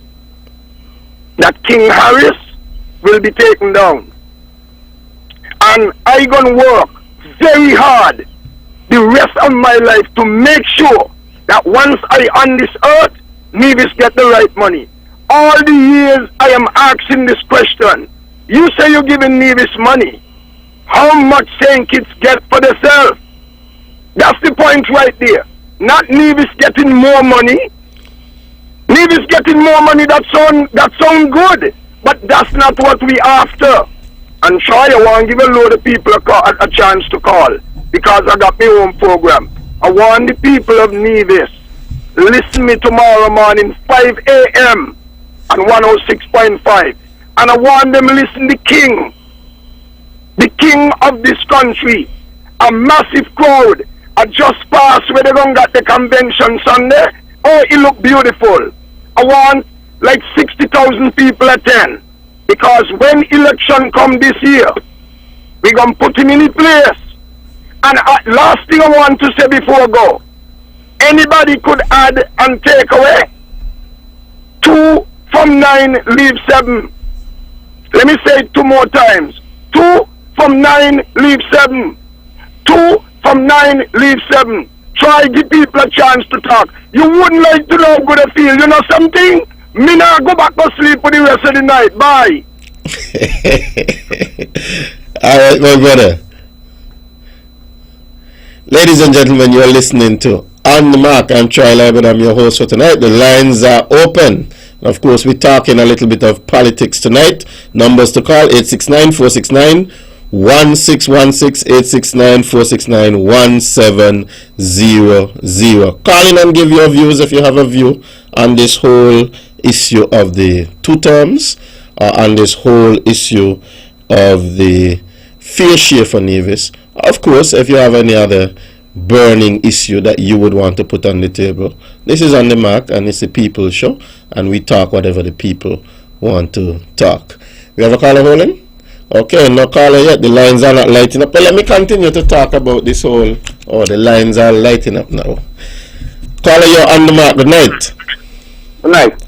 that King Harris will be taken down. And I gonna work very hard the rest of my life to make sure that once I on this earth, Nevis get the right money. All the years I am asking this question. You say you're giving Nevis money. How much St. Kitts get for themselves? That's the point right there. Not Nevis getting more money. Nevis getting more money, that sound good. But that's not what we after. And try, I want to give a load of people a chance to call, because I got my own program. I want the people of Nevis, listen me tomorrow morning, 5 a.m. on 106.5. And I want them listen the king of this country. A massive crowd. I just passed where they don't got the convention Sunday. Oh, it look beautiful. I want like 60,000 people attend. Because when election come this year, we going to put him in his place. And last thing I want to say before I go, anybody could add and take away 2 from 9 leave 7. Let me say it 2 more times. 2 from 9 leave 7. 2 from 9 leave 7. Try give people a chance to talk. You wouldn't like to know how good I feel. You know something? Me now go back to sleep for the rest of the night. Bye. All right, my brother. Ladies and gentlemen, you're listening to On the Mark. I'm Troy Liburd. I'm your host for tonight. The lines are open. And of course, we're talking a little bit of politics tonight. Numbers to call 869-469-1616, 869-469-1700. Call in and give your views if you have a view on this whole issue of the 2 terms, on this whole issue of the fair share for Nevis. Of course, if you have any other burning issue that you would want to put on the table, this is On the Mark, and it's a people show, and we talk whatever the people want to talk. We have a caller holding? Okay, no caller yet. The lines are not lighting up. But let me continue to talk about this whole... Oh, the lines are lighting up now. Caller, you're On the Mark. Good night. Good night.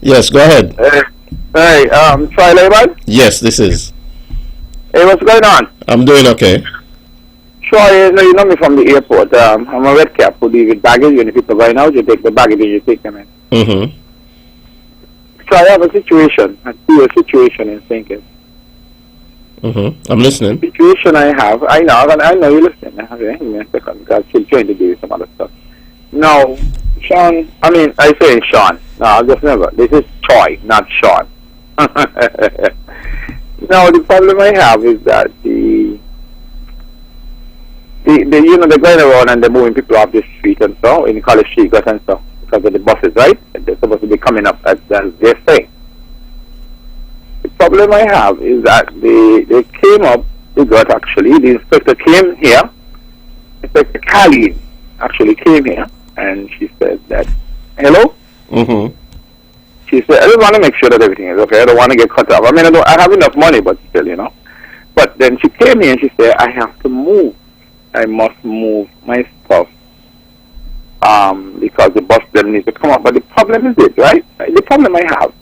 Yes, go ahead. Hey, Troy Liburd? Yes, this is. Hey, what's going on? I'm doing okay. Troy, you know me from the airport. I'm a red cap who deal with baggage. When people going out, you take the baggage and you take them in. Mm-hmm. So I have a situation. I see a situation in thinking. Mm-hmm. I'm listening. The situation I have, I know you're listening. Give me a second, because I'm still trying to do some other stuff. Now, Sean, I say Sean. No, I'll just never. This is Troy, not Sean. Now the problem I have is that the you know, they're going around and they're moving people off the street and so in the college street and so because of the buses, right? They're supposed to be coming up as they say. The problem I have is that they came up, they got actually, the inspector came here, Inspector Khalid actually came here and she said that, hello? Mm-hmm. She said, I just want to make sure that everything is okay. I don't want to get cut off. I mean, I have enough money, but still, you know. But then she came here and she said, I have to move. I must move my stuff because the bus them needs to come up. But the problem is it, right? The problem I have,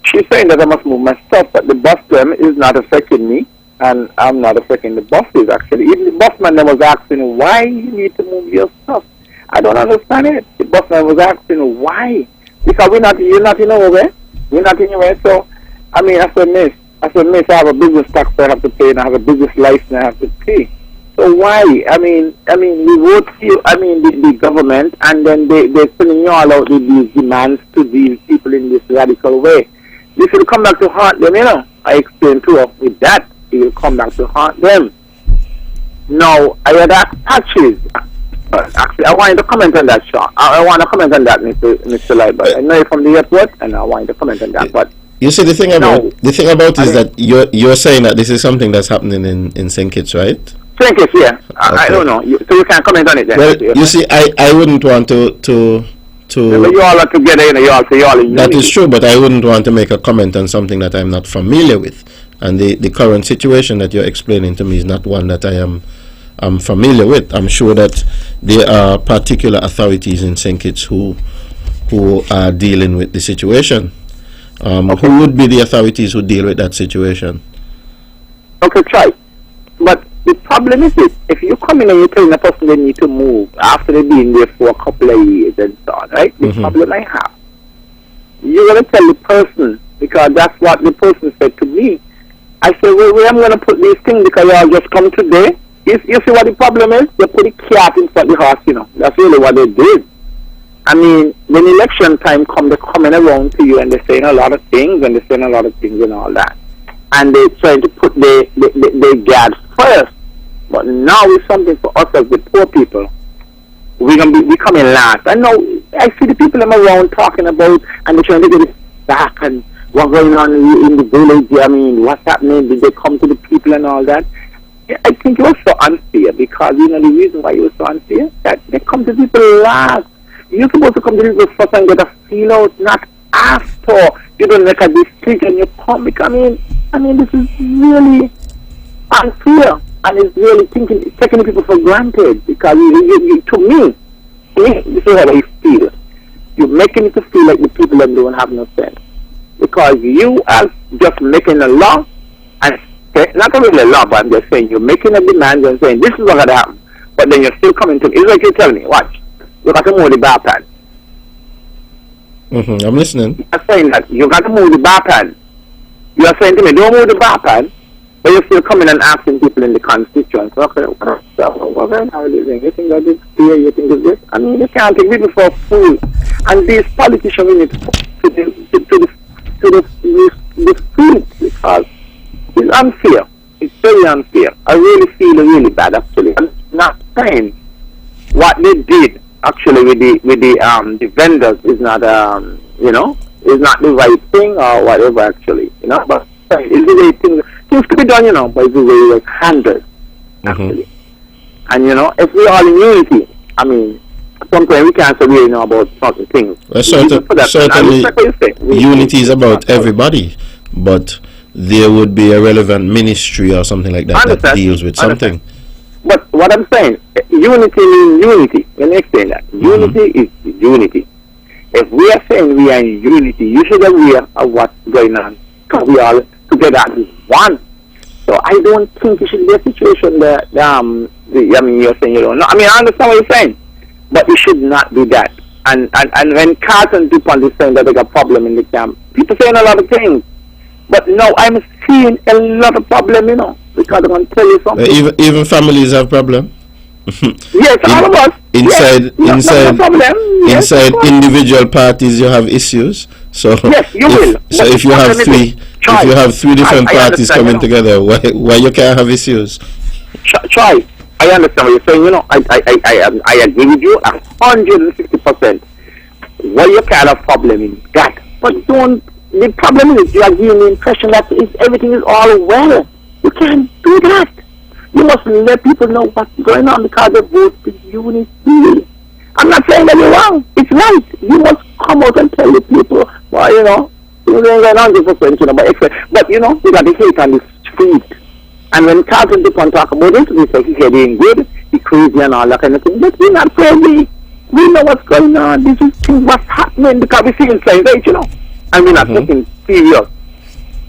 she's saying that I must move my stuff, but the bus them is not affecting me, and I'm not affecting the buses, actually. Even the busman then was asking, why you need to move your stuff? I don't understand it. The busman was asking, why? Because you're not in our way. We're not in your way. So, I mean, as a miss, I have a business tax I have to pay, and I have a business license I have to pay. So why? I mean, we vote for you, the government, and then they're sending you all out with these demands to these people in this radical way. This will come back to haunt them, you know. I explained to her with that. It will come back to haunt them. Now, I had asked Patches. Actually, I wanted to comment on that, Sean. I want to comment on that, Mr. Liburd. I know you're from the airport, and I wanted to comment on that. But you see, the thing about is that you're saying that this is something that's happening in St. Kitts, right? St. Kitts, yeah. Okay. I don't know. So you can comment on it then. Well, you see, I wouldn't want to. But you all are together, you know. You all in that unity. is true, but I wouldn't want to make a comment on something that I'm not familiar with, and the current situation that you're explaining to me is not one that I'm familiar with. I'm sure that there are particular authorities in St. Kitts who are dealing with the situation. Okay. Who would be the authorities who deal with that situation? Okay, try. But the problem is this: if you come in and you're telling a person they need to move after they've been there for a couple of years and so on, right? The problem I have, you're going to tell the person, because that's what the person said to me. I said, well, where I'm going to put these things because y'all just come today. You see what the problem is? They put a cat in front of the horse, you know. That's really what they did. I mean, when election time comes, they're coming around to you and they're saying a lot of things and all that. And they're trying to put their guards first. But now it's something for us as the poor people. We're coming last. I know, I see the people I'm around talking about, and they're trying to get it back and what's going on in the village. I mean, what's happening? Did they come to the people and all that? I think it was so unfair because, you know, the reason why it was so unfair, that they come to people last. You're supposed to come to people first and get a feel out, not after. You don't make a decision, you come. I mean, this is really unfair, and it's really taking people for granted because to me, this is how I feel. You're making it to feel like the people that don't have no sense because you are just making a law and not really a law, but I'm just saying you're making a demand and saying this is what gonna happen, but then you're still coming to me. It's like you tell me, watch, you got to move the bar pad. I'm listening. You're saying that you got to move the bar pad. You're saying to me, don't move the bar pad, but you're still coming and asking people in the constituents, okay, what are you doing? You think that it's fair? You think it's this? I mean, you can't take people for a fool. And these politicians we need to the street because it's unfair. It's very unfair. I really feel really bad actually. I'm not saying what they did actually with the vendors is not is not the right thing or whatever actually, you know, but it's the way things to be done, you know, but it's the way it was handled actually. And you know, if we are in unity, I mean, sometimes we can't say we know about certain things. Well, certainly unity is about everybody, but there would be a relevant ministry or something like that that deals with something. But what I'm saying, unity means unity. When I say that, unity is unity. If we are saying we are in unity, you should be aware of what's going on. Because we are together as one. So I don't think it should be a situation that, you're saying you don't know. I mean, I understand what you're saying, but it should not be that. And when Carlton DuPont is saying that there's a problem in the camp, people saying a lot of things. But no, I'm seeing a lot of problem, you know, because I'm going to tell you something. Even families have problem. Yes, all of us. Inside individual parties, you have issues. So yes, you will. So if you have If you have three different parties coming together, why you can't have issues? Try. I understand what you're saying. You know, I agree with you 160%. What you kind of problem is that, but don't. The problem is you are giving the impression that everything is all well. You can't do that. You must let people know what's going on because the vote is unity. I'm not saying that you're wrong. It's right. You must come out and tell the people, well, you know, you ain't going 100%, you know, but you know, you got the hate on the street. And when Carlton took on talk about it, we say he's doing good, he's crazy and all that kind of thing. But we're not crazy. We know what's going on. This is what's happening because we see inside, right, you know. And we're not taking serious.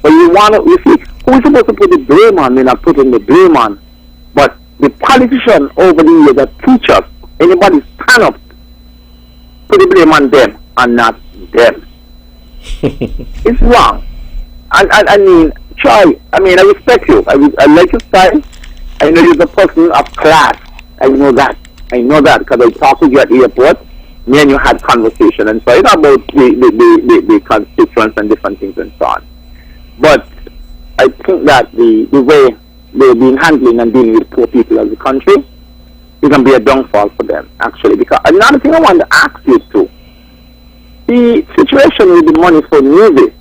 But you see, who's supposed to put the blame on? We're not putting the blame on. But the politicians over the years that teach us, anybody stand up, put the blame on them and not them. It's wrong. I mean, try. I mean, I respect you. I like your style. I know you're the person of class. I know that because I talked with you at the airport. Me and you had conversation and so it's about the constituents and different things and so on. But I think that the way they've been handling and dealing with poor people as a country is going to be a downfall for them, actually. Because another thing I want to ask you too, the situation with the money for music.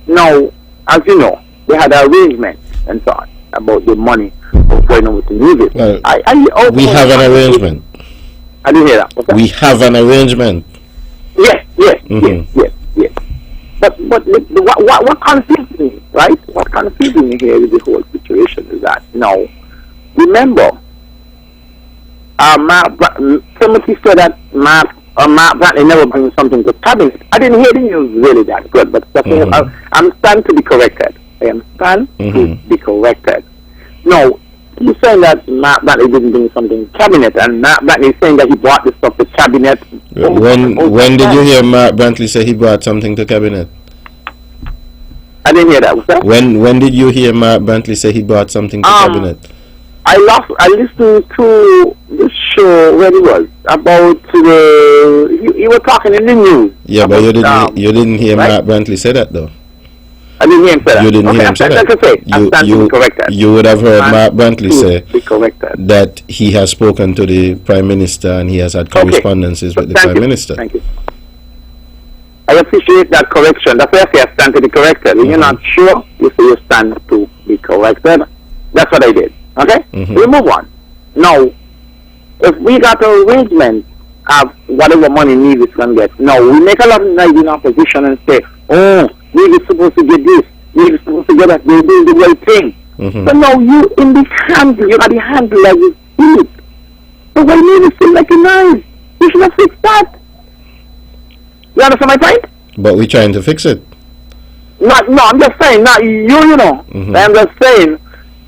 Now, as you know, they had an arrangement and so on about the money going on with the music. Well, we have an arrangement. I didn't hear that. We have an arrangement. Yes. But what confuses me, right? What confuses me here with the whole situation is that now, remember, Timothy said that Mark Bradley never brings something to cabinet. I didn't hear the news really that good, but I'm stand to be corrected. I am stand to be corrected. No. He's saying that Mark Bradley didn't bring something to cabinet, and Mark Bradley is saying that he brought this stuff to cabinet. When did you hear Mark Brantley say he brought something to cabinet? I didn't hear that. What's that? When did you hear Mark Brantley say he brought something to cabinet? I listened to the show where he was about he was talking in the news. Yeah, about, but you didn't hear right? Mark Brantley say that though. I didn't hear him say that. You didn't hear him say that. You would have heard Mark Brantley say that he has spoken to the Prime Minister and he has had correspondences with the Prime Minister. Thank you. I appreciate that correction. That's why I say I stand to be corrected. When you're not sure, you say you stand to be corrected. That's what I did. Okay? We move on. Now, if we got an arrangement of whatever money Nevis can get, now we make a lot of noise in opposition and say, oh, Nevis is supposed to get this, Nevis is supposed to get that, they're doing the right thing. So now you in this handle, you got the handle like you see it. So why Nevis seem like a knife? You should have fixed that. You understand my point? But we're trying to fix it. No, I'm just saying, not you know. I'm just saying,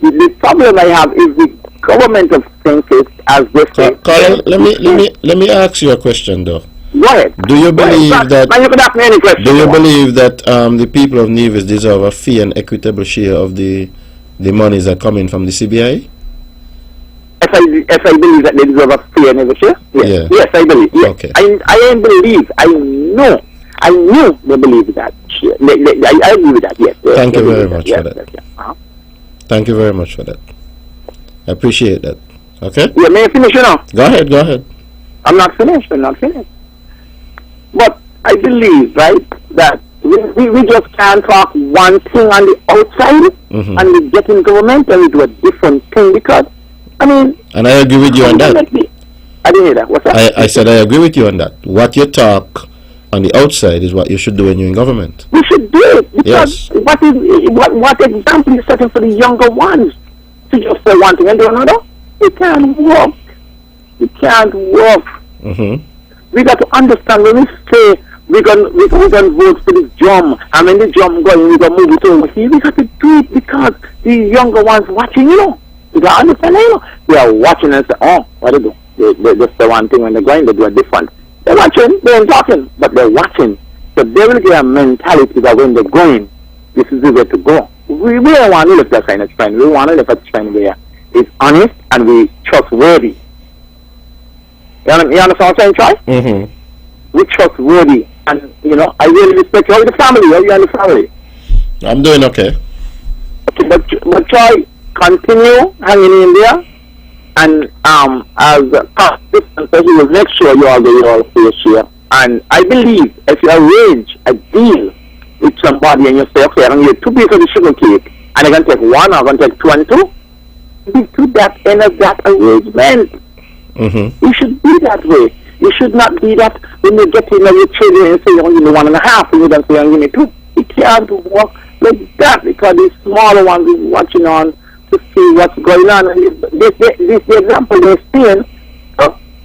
the problem I have is the government of St. as they say. Colin, let me ask you a question though. Go ahead. Do you believe that? You can ask me any question. Do you believe that the people of Nevis deserve a fair and equitable share of the monies that are coming from the CBI? If I believe that they deserve a fair and equitable share? Yes. Yeah. Yes, I believe. Yes. Okay. I believe. I knew they believe that. I agree with that. Yes. Thank you very much for that. Thank you very much for that. I appreciate that. Okay? Yeah, may I finish now? Go ahead. I'm not finished. But I believe, right, that we just can't talk one thing on the outside and we get in government and we do a different thing because, I mean... And I agree with you on that. I didn't hear that. What's that? I said I agree with you on that. What you talk on the outside is what you should do when you're in government. We should do it because what example is setting for the younger ones to just say one thing and do another? It can't work. We got to understand when we say we're gonna vote for the drum, and when the drum going, we're gonna move it over here. We got to do it because the younger ones watching, you know. You got to understand, you know. They are watching and say, oh, what do they do? They just say one thing when they're going, they do a different. They're watching, they ain't talking, but they're watching. So they will get a mentality that when they're going, this is the way to go. We don't want to live that kind of trend. We want to live a trend where it's honest and we trustworthy. You understand what I'm saying, Troy? We trustworthy. And, you know, I really respect you. How are the family? How are you and the family? I'm doing okay. Okay, but try continue hanging in there, and as a participant, he will make sure you all get your fair share. And I believe if you arrange a deal with somebody and you say, okay, I'm going to get 2 pieces of the sugar cake, and I can take one, I'm going to take 2 and 2, be to that end of that arrangement. You should be that way. You should not be that when you get in your children and say you're only 1.5, and you don't say you're give me 2. It can't work like that, because the smaller ones is watching on to see what's going on. And this example they're seeing,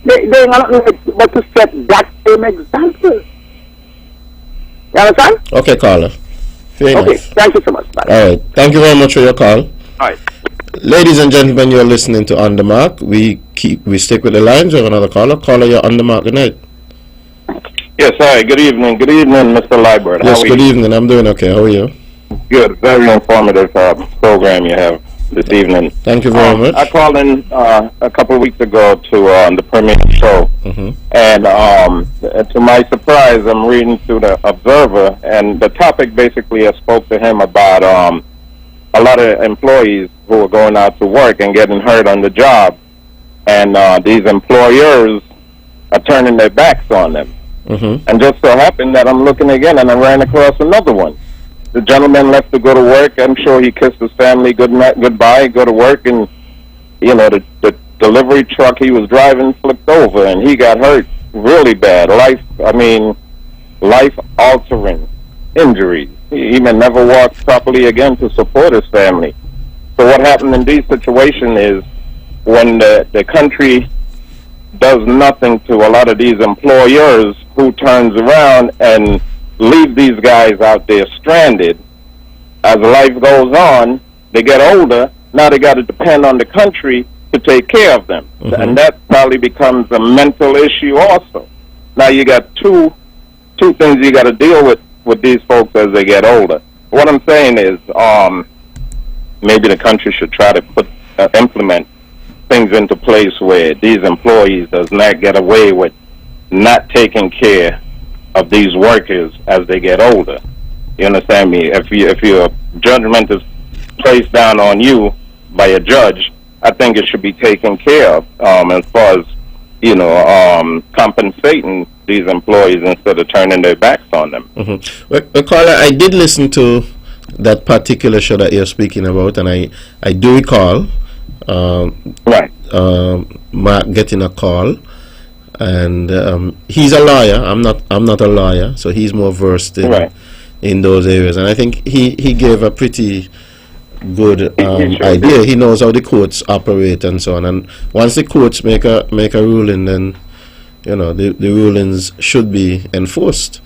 they're not but to set that same example. You understand? Okay, caller. Fair Okay, enough. thank you so much. Bye. All right. Thank you very much for your call. All right. Ladies and gentlemen, you're listening to On The Mark. We stick with the lines. We have another caller. Caller, you're On The Mark. Good night. Yes, hi. Good evening. Good evening, Mr. Liburd. Yes, How are good you? evening. I'm doing okay. How are you? Good. Very informative program you have this evening. Thank you very much. I called in a couple of weeks ago to the premiere show, and to my surprise, I'm reading through the Observer, and the topic basically I spoke to him about a lot of employees who are going out to work and getting hurt on the job, and these employers are turning their backs on them. And just so happened that I'm looking again, and I ran across another one. The gentleman left to go to work. I'm sure he kissed his family goodbye, go to work, and the delivery truck he was driving flipped over, and he got hurt really bad. Life-altering injuries. He may never walk properly again to support his family. So what happened in these situations is when the country does nothing to a lot of these employers who turns around and leave these guys out there stranded. As life goes on, they get older, now they got to depend on the country to take care of them. And that probably becomes a mental issue also. Now you got two things you got to deal with these folks as they get older. What I'm saying is maybe the country should try to implement things into place where these employees does not get away with not taking care of these workers as they get older. You understand me? If your judgment is placed down on you by a judge, I think it should be taken care of as far as compensating these employees instead of turning their backs on them. Well, caller, I did listen to that particular show that you're speaking about, and I do recall Mark getting a call, and he's a lawyer. I'm not a lawyer, so he's more versed in those areas, and I think he gave a pretty good idea. He knows how the courts operate and so on, and once the courts make a ruling, then the rulings should be enforced,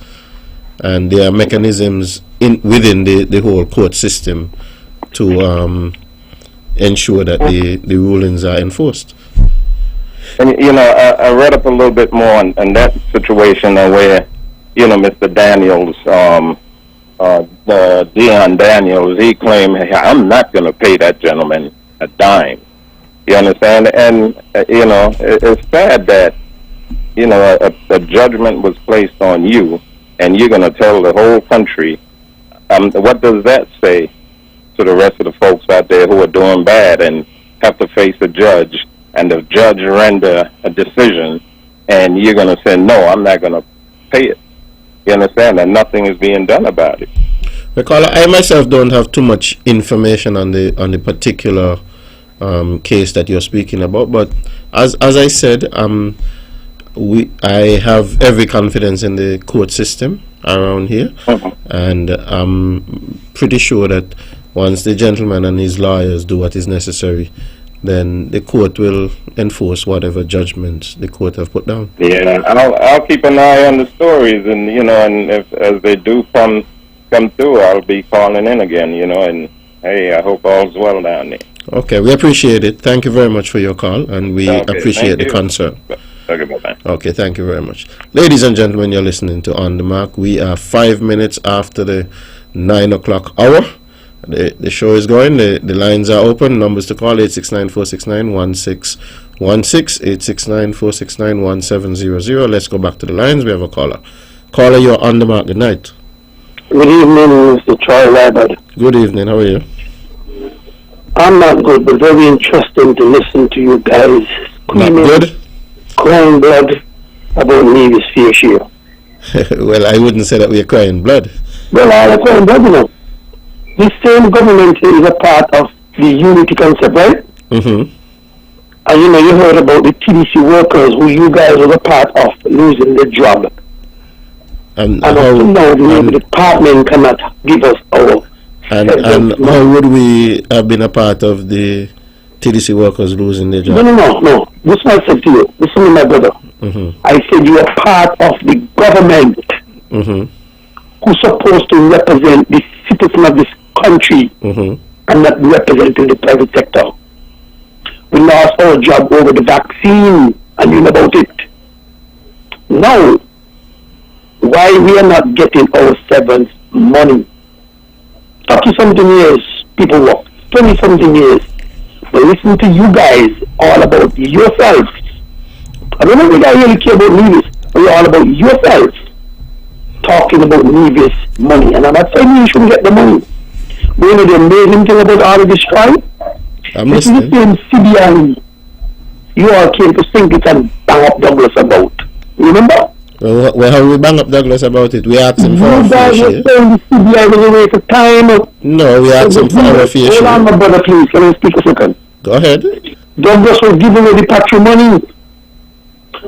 and there are mechanisms within the whole court system to ensure that the rulings are enforced. And I read up a little bit more on that situation where Mr. Daniels, Dion Daniels, he claimed, hey, I'm not going to pay that gentleman a dime. You understand? And it's sad that a judgment was placed on you, and you're going to tell the whole country. What does that say to the rest of the folks out there who are doing bad and have to face a judge, and the judge render a decision, and you're going to say, no, I'm not going to pay it? You understand? And nothing is being done about it. Caller, I myself don't have too much information on the particular case that you're speaking about, but as I said, I have every confidence in the court system around here, and I'm pretty sure that once the gentleman and his lawyers do what is necessary, then the court will enforce whatever judgments the court have put down. Yeah, I'll keep an eye on the stories, and and if as they do come through, I'll be calling in again. And hey, I hope all's well down there. Okay, we appreciate it. Thank you very much for your call, and we appreciate the concern. Okay, bye-bye. Okay, thank you very much. Ladies and gentlemen, you're listening to On The Mark. We are 5 minutes after the 9 o'clock hour. The show is going. The lines are open. Numbers to call: 869-469-1616, 869-469-1700. Let's go back to the lines. We have a caller. Caller, you're On The Mark. Good night. Good Good evening, Mr. Troy Liburd. Good evening, how are you? I'm not good, but very interesting to listen to you guys Not good? crying blood about Nevis fair share. Well, I wouldn't say that we're crying blood. Well, I am crying blood, you know. This same government is a part of the unity concept, right? Mm-hmm. And you know, you heard about the TDC workers who you guys were a part of losing their job. And And up to now, the department cannot give us our and how would we have been a part of the TDC workers losing their job? No. This is what I said to you. Listen to my brother. Mm-hmm. I said you are part of the government Mm-hmm. who's supposed to represent the citizen of this country Mm-hmm. and not representing the private sector. We lost our job over the vaccine and you know about it. Now, why we are not getting our severance money? 30-something years people work, 20-something years. But listen to you guys all about yourselves. I don't know if I really care about Nevis, but you're all about yourselves talking about Nevis money. And I'm not saying you shouldn't get the money. But you know the amazing thing about all of this crime? I'm This is the listening. same CBI you all came to sink it and bang up Douglas about. Remember? Well, how we bang up Douglas about it? We asked him for our You fair guys were share. saying the CBI was a waste of time. No, we asked him for our fair Hold on, share. my brother, please. Can I speak a second? Go ahead. Douglas was giving away the patrimony.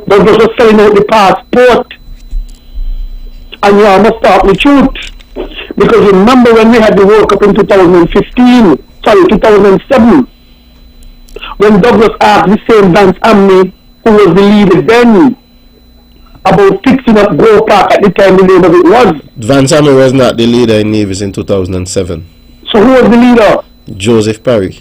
Douglas was selling out the passport. And you all must start the truth. Because remember when we had the World Cup in 2007, when Douglas asked the same Vance Amney, who was the leader then, about fixing up Go Park at the time the name of it was. Van Samuel was not the leader in Nevis in 2007. So who was the leader? Joseph Parry.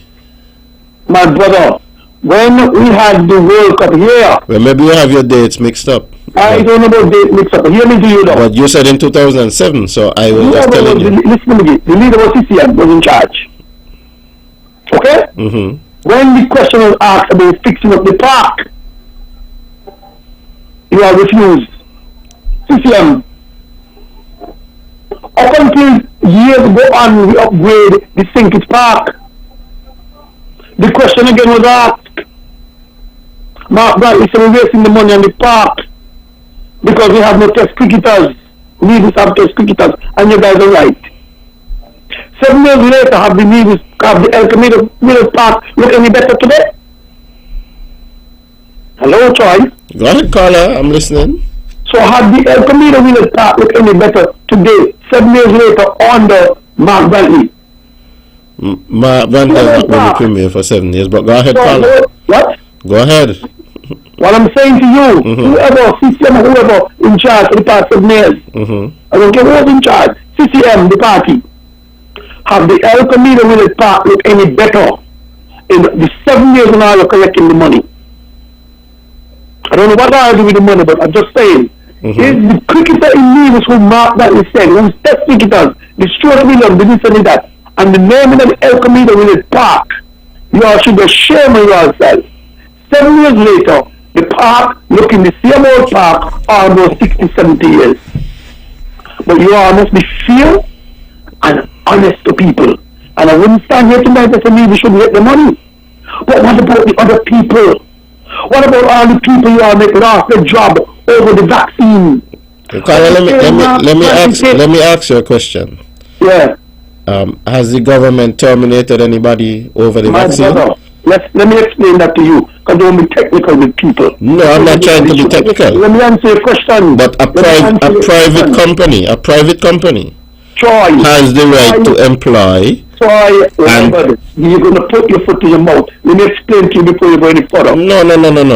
My brother, when we had the World Cup here, Well, maybe you have your dates mixed up. I don't know about date mix up. Hear me to you though. But you said in 2007, so I was just Whoever telling was you. listen to me. The leader was CCM, was in charge. Okay? Mm-hmm. When the question was asked about fixing up the park, you are refused. CCM. Up until years ago on, we upgrade the Sinkage Park. The question again was asked. Mark Bradley said we're wasting the money on the park because we have no test cricketers. Nevis have test cricketers, and you guys are right. 7 years later, have the El Camino Village Park look any better today? Hello, Troy. Go ahead, caller. I'm listening. So have the El Camino Village Park look any better today, 7 years later, under Mark Bradley? Van Dijk not been the premier for 7 years, but go ahead, caller. What? Go ahead. What I'm saying to you, whoever, CCM, whoever in charge for the past 7 years, Mm-hmm. I don't care who's in charge, CCM, the party, have the El Camino Village Park look any better in the 7 years now you're collecting the money? I don't know what I do with the money, but I'm just saying, is the cricketer in Nevis who Mark Bradley said, who's test cricketers, the Stuart Williams, the this and that, and the naming of the El Camino Village Park, you all should be ashamed of yourself. 7 years later, the park looking the same old park almost 60, 70 years. But you all must be fair and honest to people. And I wouldn't stand here tonight and say maybe we shouldn't get the money. But what about the other people? What about all the people you all make lost their job over the vaccine? Caller, let me ask you a question. Yeah. Has the government terminated anybody over the My vaccine? brother, let me explain that to you, because don't be technical with people. No, I'm not trying to be technical. Let me answer your question. But a private company Troy, has the right to employ. Troy, you're going to put your foot in your mouth. Let me explain to you before you go any further. No,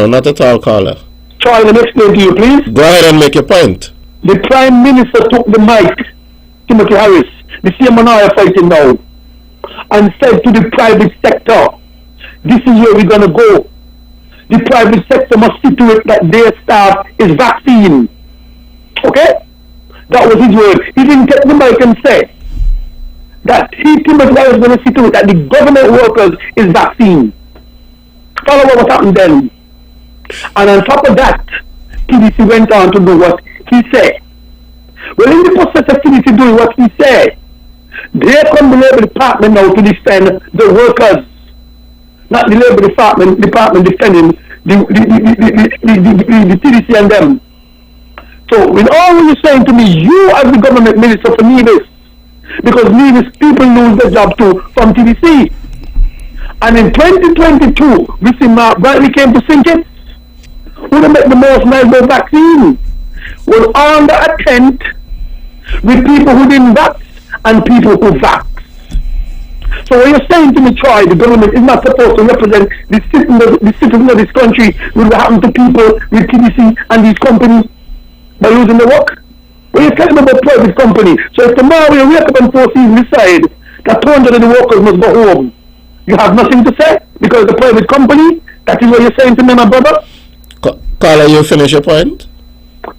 not at all, caller. Troy, let me explain to you, please. Go ahead and make your point. The Prime Minister took the mic, Timothy Harris, the same man I are fighting now, and said to the private sector, this is where we're going to go. The private sector must see to it that their staff is vaccine. Okay? That was his word. He didn't take the mic and say that Timothy Harris is going to see to it that the government workers is vaccine. Follow what happened then. And on top of that, PDC went on to do what he said. Well, in the process of finishing doing what he said, there come the Labour Department now to defend the workers, not the Labour Department defending the TDC and them. So, with all you're saying to me, you as the government minister for Nevis, because Nevis people lose their job too from TDC. And in 2022, we see Mark Bradley came to St. Who make the most valuable vaccine was under a tent with people who didn't vax and people who vax. So what you're saying to me, Troy, the government is not supposed to represent the citizens of this country with what happened to people with TDC and these companies by losing their work? Well, you're telling me about private company. So if tomorrow you wake up and foresee decide that 200 of the workers must go home, you have nothing to say because the private company, that is what you're saying to me, my brother? Carla, you finish your point?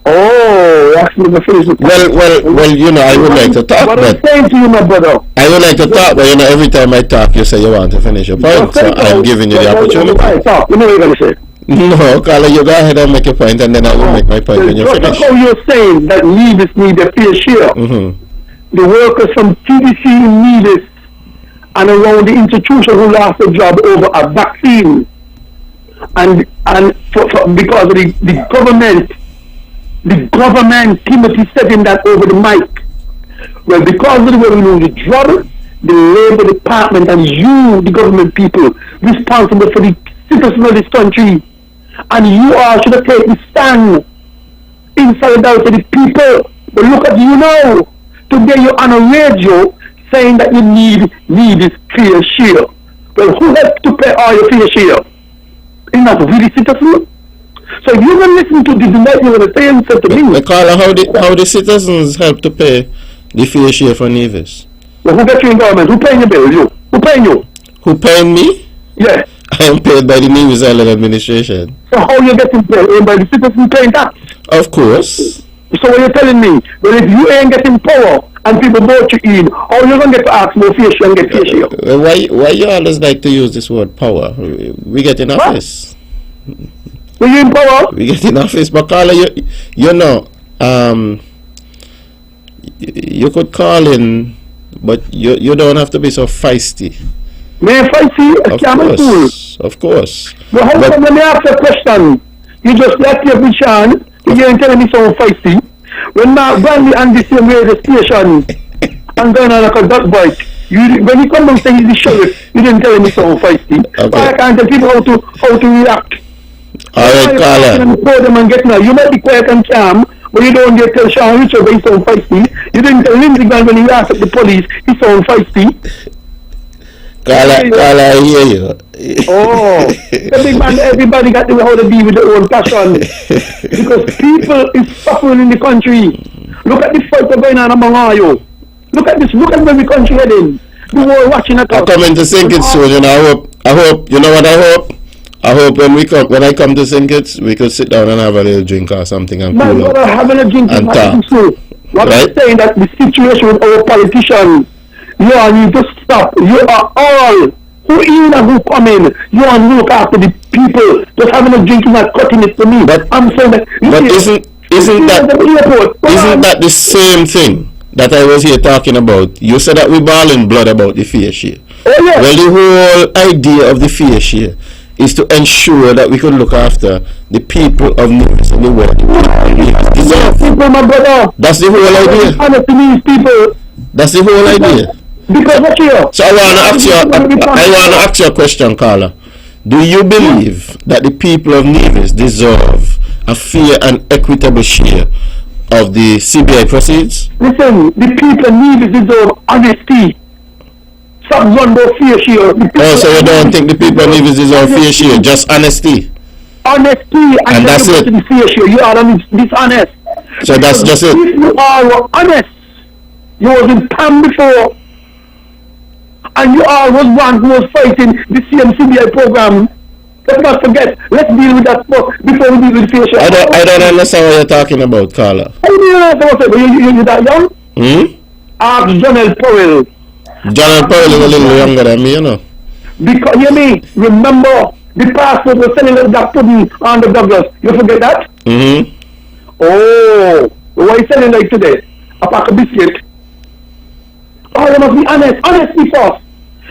Oh, that's me to finish it. Well, you know, I would like to talk, what but I'm saying to you, my brother. I would like to talk, but you know, every time I talk, you say you want to finish your point, so I'm giving you the opportunity. Talk. You know what you're going to say. No, Carla, you go ahead and make your point, and then I will make my point when you finish. How you're saying that Nevis need a fair share. Mm-hmm. The workers from TDC in Nevis and around the institution who lost their job over a vaccine, and because of the government, Timothy said him that over the mic. Well, because of the way we lose the job, the Labour Department and you, the government people, responsible for the citizens of this country, and you all should have taken stand in solidarity with the people. But look at you now. Today you're on a radio saying that you need this fair share. Well, who has to pay all your fair share? Is not really citizens? So if you're going to listen to the debate, you're going to say and say to me. Carla, how the citizens help to pay the fair share for Nevis? Well, who gets you in government? Who paying your bill? You. Who paying you? Who paying me? Yeah. I am paid by the Nevis Island Administration. So how you getting paid? By the citizens paying tax? Of course. So what you're telling me, well, if you ain't getting power and people vote you in, how you going to get to ask more fair share and get fair share? Why you always like to use this word power? We get in office. Were you in power? We get in office, but Carla, you know, you could call in, but you don't have to be so feisty. May I feisty? Of course. Well, how come when I ask a question, you just left your vision, you ain't telling me so feisty? When Mark Bradley and the same radio station and going on like a duck bite, when you come and say he's the sheriff, you didn't tell me so feisty. Okay. I can't tell people how to react. Alright, Carla. You might be quiet and calm, but you don't dare tell Sean Richard he's so feisty. You didn't tell Lindsey Grant when he asked the police he's so feisty. Carla, I hear you. Oh, the big man, everybody got to know how to deal with their own passion. Because people is suffering in the country. Look at the fight going on among all you. Look at this, look at where the country heading. The world watching at us. I'm coming to St. Kitts soon, you know. I hope, you know what I hope? I hope when I come to St. Kitts, we could sit down and have a little drink or something and cool out. Having a drink and talk. What I'm saying that the situation with our politicians, you all need to stop. You are all who in and who come in. You all look after the people. Just having a drink is not cutting it for me. But I'm saying that. But isn't that the same thing that I was here talking about? You said that we balling blood about the fair share. Oh yeah. Well, the whole idea of the fair share is to ensure that we can look after the people of Nevis and the world. People, my brother. That's the whole idea. People. That's the whole idea. Because what you? So I want to ask you a question, Carla. Do you believe that the people of Nevis deserve a fair and equitable share of the CBI proceeds? Listen, the people of Nevis deserve honesty. Stop run about fair share. Oh, so you don't think the people of Nevis deserve fair share, just honesty? Honesty and that's it. The fair share. You are dishonest. So that's just it. If you are honest, you was in PAM before, and you all was one who was fighting the CBI program. Let's not forget. Let's deal with that before we deal with the fair share. I don't understand what you're talking about, Carla. How do you understand what you're that young? Ask Jonel Powell. Jonel Powell is a little younger than me, you know. Because you mean, remember the passport was selling that pudding on the Douglas. You forget that? Mm-hmm. Oh, why is selling like today? a pack of biscuit. Oh, you must be honest. Honesty first.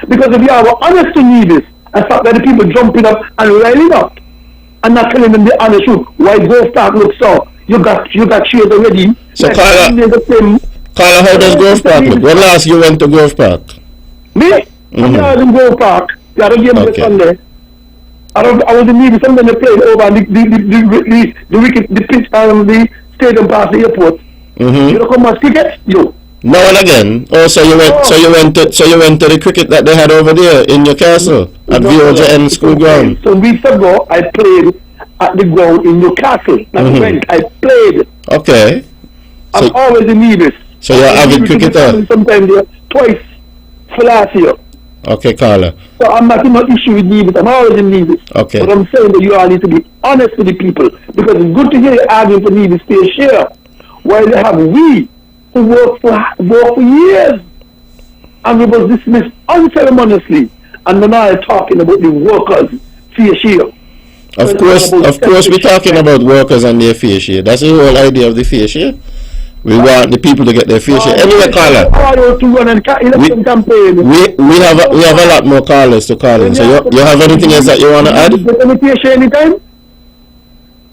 Because if you are honest to Nevis, and stop letting people jumping up and riling up, and not telling them the honest truth, why Grove Park looks so? You got shares already. So Carla, how does Grove Park look? When last you went to Grove Park? Me? I was in Grove Park. You had a game on Sunday. I was in Nevis, something they played over the pitch the stadium past the airport. You don't come and cricket? You. Now and again. Oh, so you went to the cricket that they had over there in Newcastle at VOJN school ground. Some weeks ago, I played at the ground in Newcastle. I played. Okay. I'm always in Nevis. So you're an avid cricketer. Sometimes twice for last year. Okay, Carla. So I'm not in an issue with Nevis. I'm always in Nevis. Okay. But I'm saying that you all need to be honest with the people, because it's good to hear you arguing for Nevis to share, while they have we who work for years, and we was dismissed unceremoniously, and we're now talking about the workers fair share. Of course, we're talking about workers and their fair share. That's the whole idea of the fair share. We want the people to get their fair share. Anyway, Carla, we have a lot more callers to call in. So you have anything else that you want to add? Get any fair share anytime?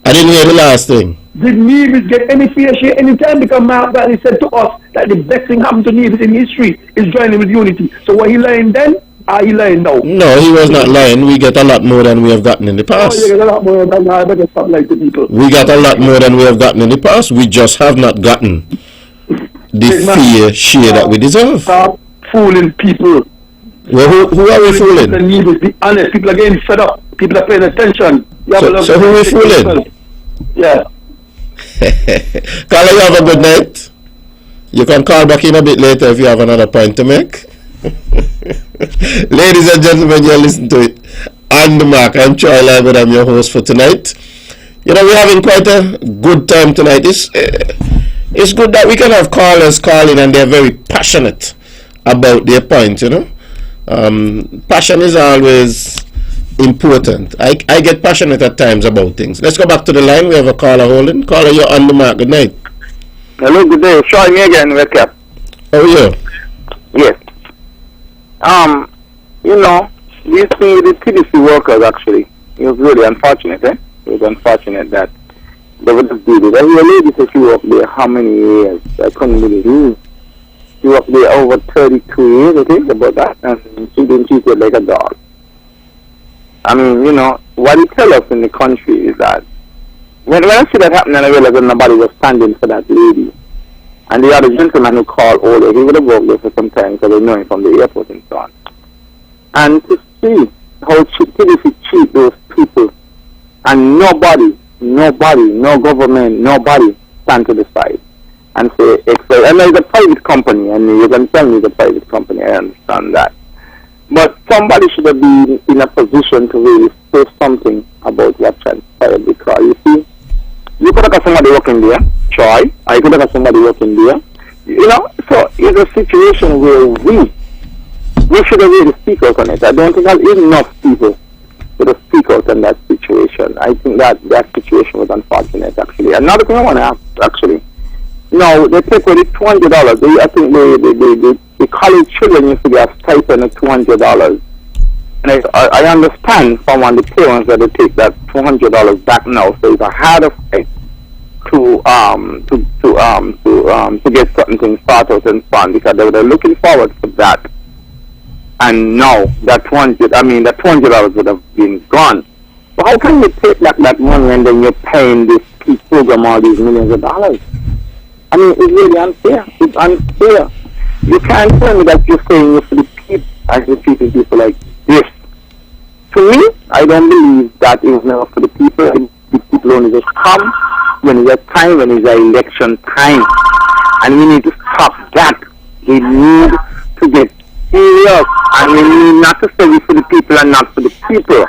I didn't hear the last thing. Did Nevis get any fair share anytime? Because Mark Valley said to us that the best thing happened to Nevis in history is joining with unity. So were he lying then? Are he lying now? No, he was not lying. We get a lot more than we have gotten in the past. Oh, you get a lot more than I better stop lying to people. We got a lot more than we have gotten in the past. We just have not gotten the fair share that we deserve. Stop fooling people. Well, who are we fooling? Nevis, be honest. People are getting fed up. People are paying attention. So who are we fooling? Yeah. Carla, you have a good night. You can call back in a bit later if you have another point to make. Ladies and gentlemen, you're listening to it on the mark. I'm Troy Liburd. I'm your host for tonight. You know, we're having quite a good time tonight. It's good that we can have callers calling and they're very passionate about their point, you know. Passion is always important. I get passionate at times about things. Let's go back to the line. We have a caller holding. Caller, you're on the mark. Good night. Hello, good day. Troy, me again, wake up. How are you? Yes. You know, this thing with the TDC workers, actually, it was really unfortunate, eh? It was unfortunate that they would have did it. I hear a lady said she worked there how many years? I couldn't believe it. She worked there over 32 years, I think, about that, and she been treated like a dog. I mean, you know, what it tells us in the country is that when I see that happening, I realize that nobody was standing for that lady. And the other gentleman who called older, he would have worked there for some time because they know him from the airport and so on. And to see how TDC treat those people, and nobody, no government, nobody stand to the side and say, and it's a private company, and you can tell me it's a private company, I understand that. But somebody should have been in a position to really say something about what transpired, because you see, you could have got somebody working there, Troy, I could have got somebody working there, you know, so it's a situation where we should have really speak out on it. I don't think there's enough people to speak out on that situation. I think that situation was unfortunate, actually. Another thing I want to ask, actually, no, they take away $200. I think the college children used to get a stipend of $200. And I understand from one of the parents that they take that $200 back now, so it's a harder fight to get certain things started and fun, because they were looking forward to that. And now that $200 would have been gone. But how can you take back that money and then you're paying this program all these millions of dollars? I mean, it's really unfair. It's unfair. You can't tell me that you're saying you're for the people and you're treating people like this. To me, I don't believe that it was never for the people. The people only just come when it's a time, when it's an election time. And we need to stop that. We need to get serious. And we need not to say it for the people and not for the people.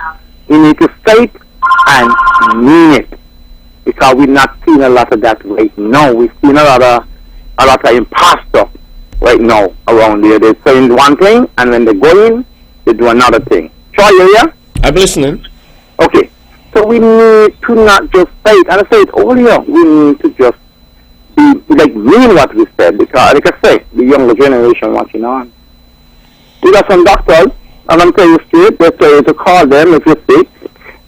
We need to say it and mean it. Because we're not seeing a lot of that right now. We've seen a lot of imposter right now around here. They're saying one thing, and when they go in, they do another thing. Troy, you here? I'm listening. Okay. So we need to not just say it, and I say it earlier, we need to just be like mean what we said, because like I say, the younger generation watching on. We got some doctors, and I'm telling you straight, they tell you to call them if you're sick,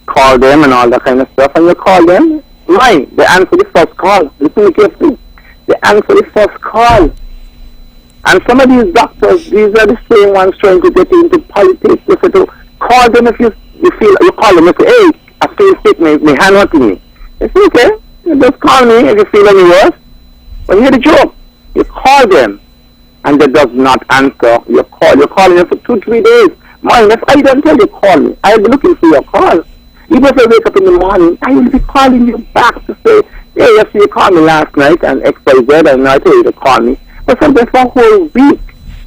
call them and all that kind of stuff, and you call them, right, they answer the first call. Listen carefully. They answer the first call. And some of these doctors, these are the same ones trying to get into politics. They say to call them if you feel, you call them and say, hey, I feel sick, my hand hurting me. They say, okay, you just call me if you feel any worse. But hear the joke. You call them and they does not answer your call. You're calling them for 2-3 days. Mind, if I don't tell you call me, I'll be looking for your call. Even if I wake up in the morning, I will be calling you back to say, hey, yes, you called me last night and X, Y, Z, and I tell you to call me. But sometimes for a whole week,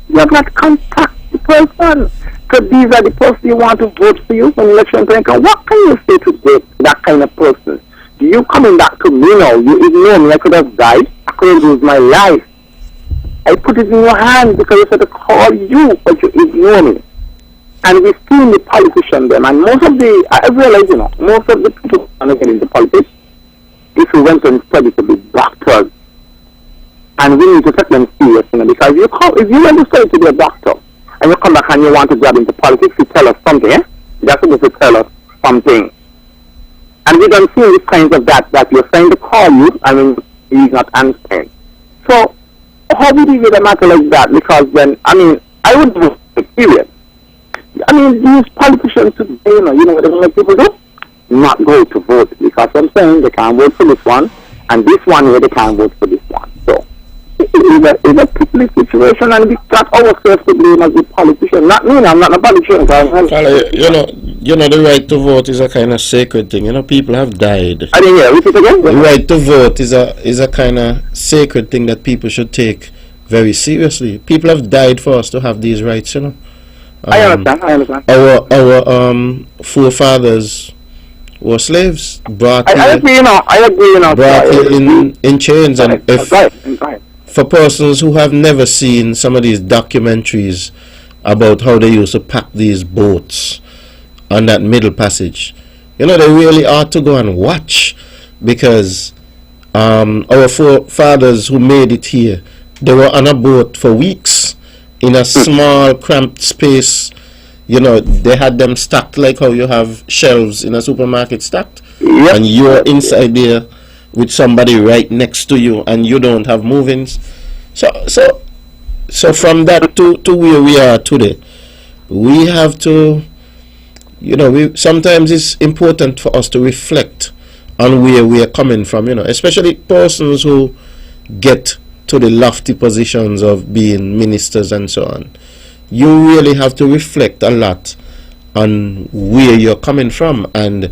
you have not contact the person. Because these are the person you want to vote for you when election time comes. What can you say to that kind of person? You coming back to me now, you ignore me, I could have died, I could have lose my life. I put it in your hands because I said to call you, but you ignore me. And we've seen the politicians them, and most of the, I realize, most of the people who are getting into politics, if we went and studied to be doctors, and we need to take them serious, because if you went to study to be a doctor, and you come back and you want to grab into politics, you tell us something, That's supposed to tell us something. And we don't see these kinds of that you're trying to call you, and then he's not answering. So, how would you get a matter like that? Because then, I would do experience. These politicians today, you know what they make people do? Not go to vote, because I'm saying they can't vote for this one, and this one here they can't vote for this one. So it's a privileged situation, and we got ourselves to blame as a politician. Not me, I'm not a politician. The right to vote is a kind of sacred thing. People have died. I didn't hear. Repeat again. The right to vote is a kind of sacred thing that people should take very seriously. People have died for us to have these rights. I understand. Our forefathers were slaves, brought I agree. Brought in chains, and right. For persons who have never seen some of these documentaries about how they used to pack these boats on that middle passage, they really ought to go and watch, because our forefathers who made it here, they were on a boat for weeks in a small cramped space. They had them stacked like how you have shelves in a supermarket stacked. Yep. And you're inside there with somebody right next to you, and you don't have movings. So from that to where we are today, we have to, sometimes it's important for us to reflect on where we are coming from, especially persons who get to the lofty positions of being ministers and so on. You really have to reflect a lot on where you're coming from and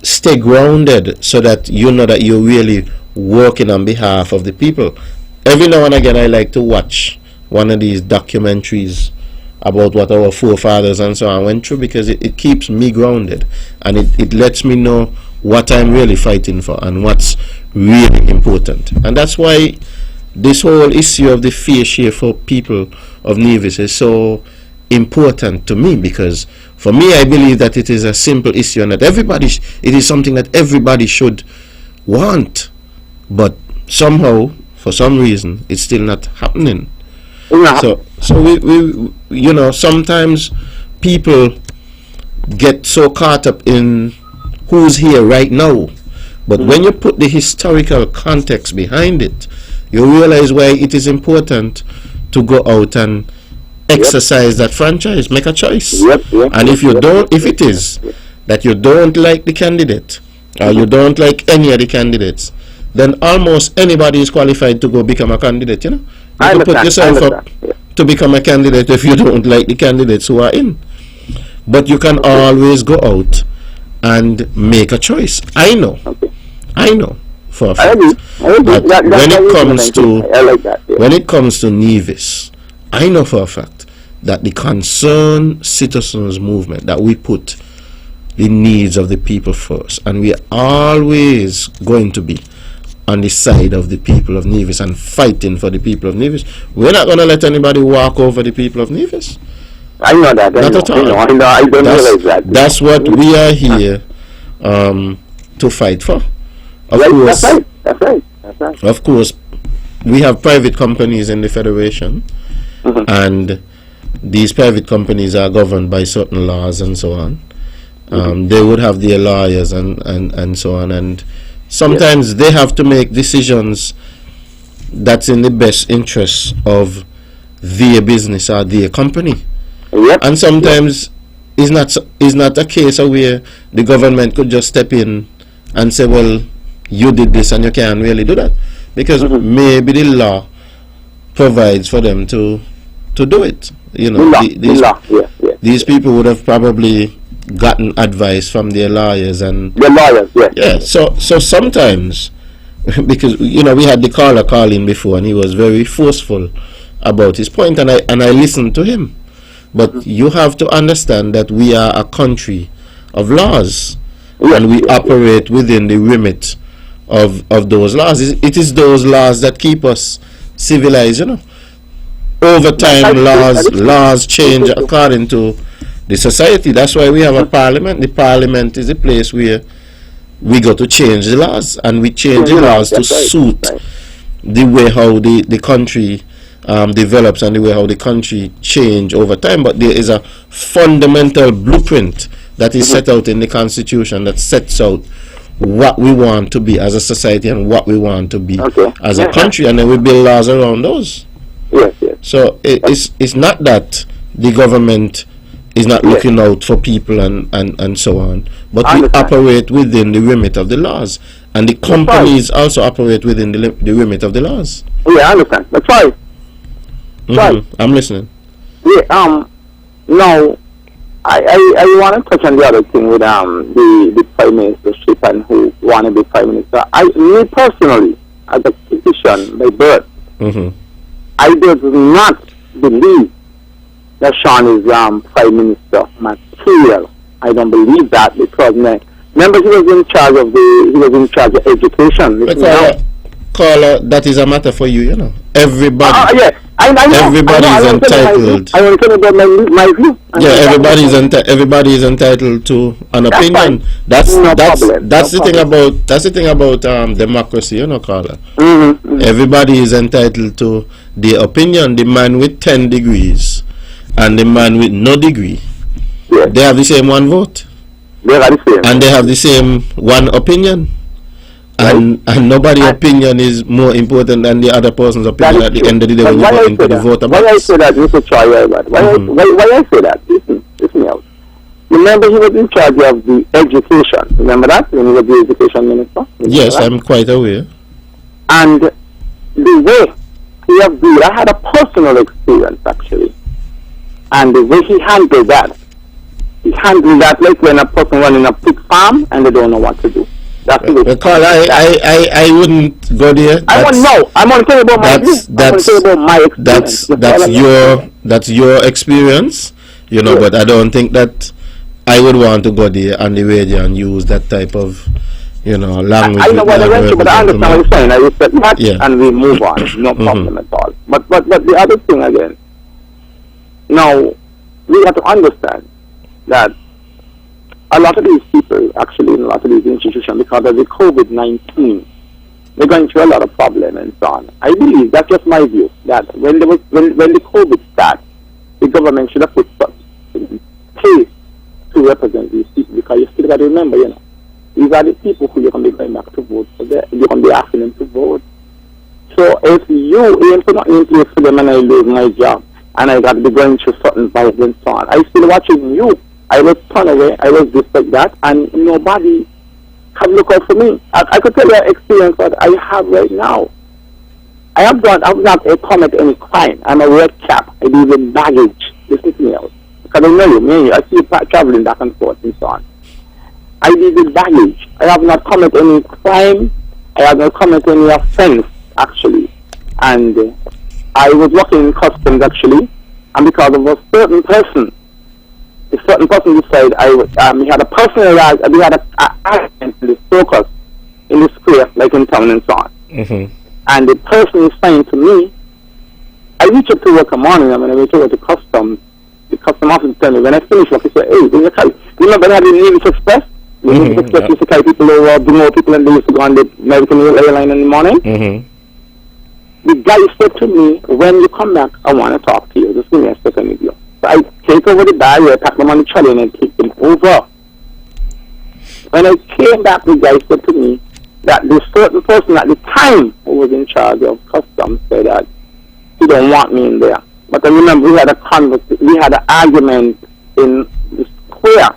stay grounded, so that you know that you're really working on behalf of the people. Every now and again I like to watch one of these documentaries about what our forefathers and so on went through, because it keeps me grounded, and it lets me know what I'm really fighting for and what's really important. And that's why this whole issue of the fair share for people of Nevis is so important to me, because for me, I believe that it is a simple issue, and that it is something that everybody should want, but somehow, for some reason, it's still not happening. So we sometimes people get so caught up in who's here right now, but when you put the historical context behind it, you realize why it is important to go out and exercise that franchise, make a choice. And if it is that you don't like the candidate, or you don't like any of the candidates, then almost anybody is qualified to go become a candidate. You can put yourself up to become a candidate if you don't like the candidates who are in. But you can always go out and make a choice. I know for a fact that when it comes to Nevis, I know for a fact that the concerned citizens movement, that we put the needs of the people first, and we are always going to be on the side of the people of Nevis and fighting for the people of Nevis. We're not going to let anybody walk over the people of Nevis. I know that. Not at all. I don't realize that. That's what we are here to fight for. Of course. That's right. Of course, we have private companies in the federation, and these private companies are governed by certain laws and so on. They would have their lawyers and so on, and sometimes they have to make decisions that's in the best interest of their business or their company. And sometimes it's not a case of where the government could just step in and say, well, you did this and you can't really do that, because maybe the law provides for them to do it. You know, these people would have probably gotten advice from their lawyers and the lawyers. So sometimes, because we had the caller calling before and he was very forceful about his point, and I listened to him. But you have to understand that we are a country of laws, and we operate within the remit of those laws. It is those laws that keep us civilized. Over time, laws change according to the society. That's why we have a parliament. The parliament is a place where we go to change the laws, and we change the laws to suit the way how the country develops and the way how the country change over time. But there is a fundamental blueprint that is set out in the Constitution that sets out what we want to be as a society and what we want to be as a country, and then we build laws around those. So it's not that the government is not looking out for people and so on, but we operate within the remit of the laws, and the companies also operate within the remit of the laws. I understand. That's right. I'm listening. Now, I want to touch on the other thing with the prime ministership and who want to be prime minister. Me personally, as a politician by birth, I do not believe that Sean is prime minister material. I don't believe that, because remember he was in charge of education. Caller, that is a matter for you. Everybody. I know. Everybody is entitled. I want to tell you about my view. Everybody is entitled to an opinion. That's the thing about democracy, caller. Everybody is entitled to their opinion. The man with 10 degrees and the man with no degree, they have the same one vote. They are the same. And they have the same one opinion. And nobody's opinion is more important than the other person's opinion at the end of the day when you go into the voter box. Why I say that, Mr. Troy? Why I say that? Listen out. Remember, he was in charge of the education. Remember that, when he was the education minister? Yes, I'm quite aware. And the way he have done, I had a personal experience actually. And the way he handled that like when a person running a pig farm and they don't know what to do. Because I wouldn't go there. I want to know. I'm going to tell you about my experience. That's your experience, But I don't think that I would want to go there on the radio and use that type of, language. I know what I went to, but I understand what you're saying. I respect that, and we move on. No problem at all. But the other thing again. Now we have to understand that a lot of these people, actually, in a lot of these institutions, because of the COVID-19, they're going through a lot of problems and so on. I believe, that's just my view, that when the COVID started, the government should have put such in place to represent these people, because you still got to remember, these are the people who you're going to be going back to vote for. You're going to be asking them to vote. So if you ain't put nothing in place for them and I lose my job, and I got to be going through certain violence and so on, I still watching you. I was turned away, I was just like that, and nobody have looked out for me. I could tell you an experience that I have right now. I have not commit any crime. I'm a red cap. I do with baggage. Listen to me out. Because I know you, I see you traveling back and forth and so on. I deal with baggage. I have not commit any crime. I have not commit any offense, actually. And I was working in customs, actually, and because of a certain person decided we had a personal we had an accident in the circus in the square, like in town and so on. And the person is saying to me, I reached up to work in the morning, and when I reached over to customs, the custom officer tell me, when I finish work, he said, hey, you remember they had the Naval Express? The Naval Express used to carry people over, bring more people, and they used to go on the American airline in the morning. the guy said to me, when you come back, I want to talk to you. Just give me a second with you. So I take over the barrier, tap them on the trolley, and take them over. When I came back, the guy said to me that this certain person at the time who was in charge of customs said that he don't want me in there. But I remember we had an argument in the square.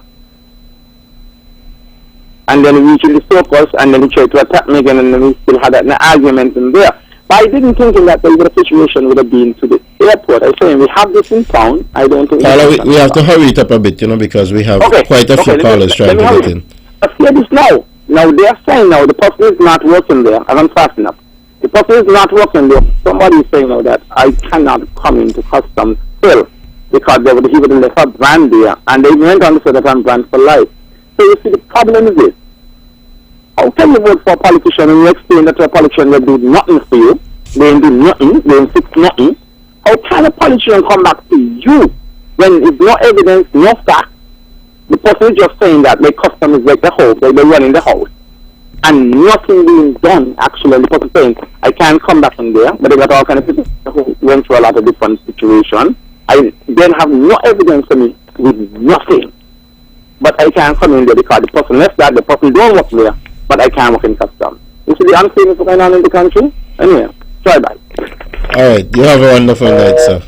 And then we reached the circus, and then he tried to attack me again, and then we still had an argument in there. But I didn't think that the situation would have been to the airport. I said, we have this in town. I don't think... Carla, we have to hurry it up a bit, because we have quite a few callers trying to get in. Let's hear this now. Now, they are saying now the person is not working there. I haven't fast enough. The person is not working there. Somebody is saying now that I cannot come into customs still because he would have left a brand there. And they went on to say that I'm brand for life. So you see, the problem is this. How can you vote for a politician and you explain that to a politician they do nothing for you? They ain't do nothing. They ain't fix nothing. How can a politician come back to you when there's no evidence, no fact? The person is just saying that their custom is like the house, like they're running the house. And nothing being done, actually. The person saying, I can't come back in there, but they got all kind of people who went through a lot of different situations. I then have no evidence for me with nothing. But I can't come in there because the person left that, the person don't work there, but I can't work in customs. You see the unfairness going on in the country? Anyway, try that. Alright, you have a wonderful night, sir.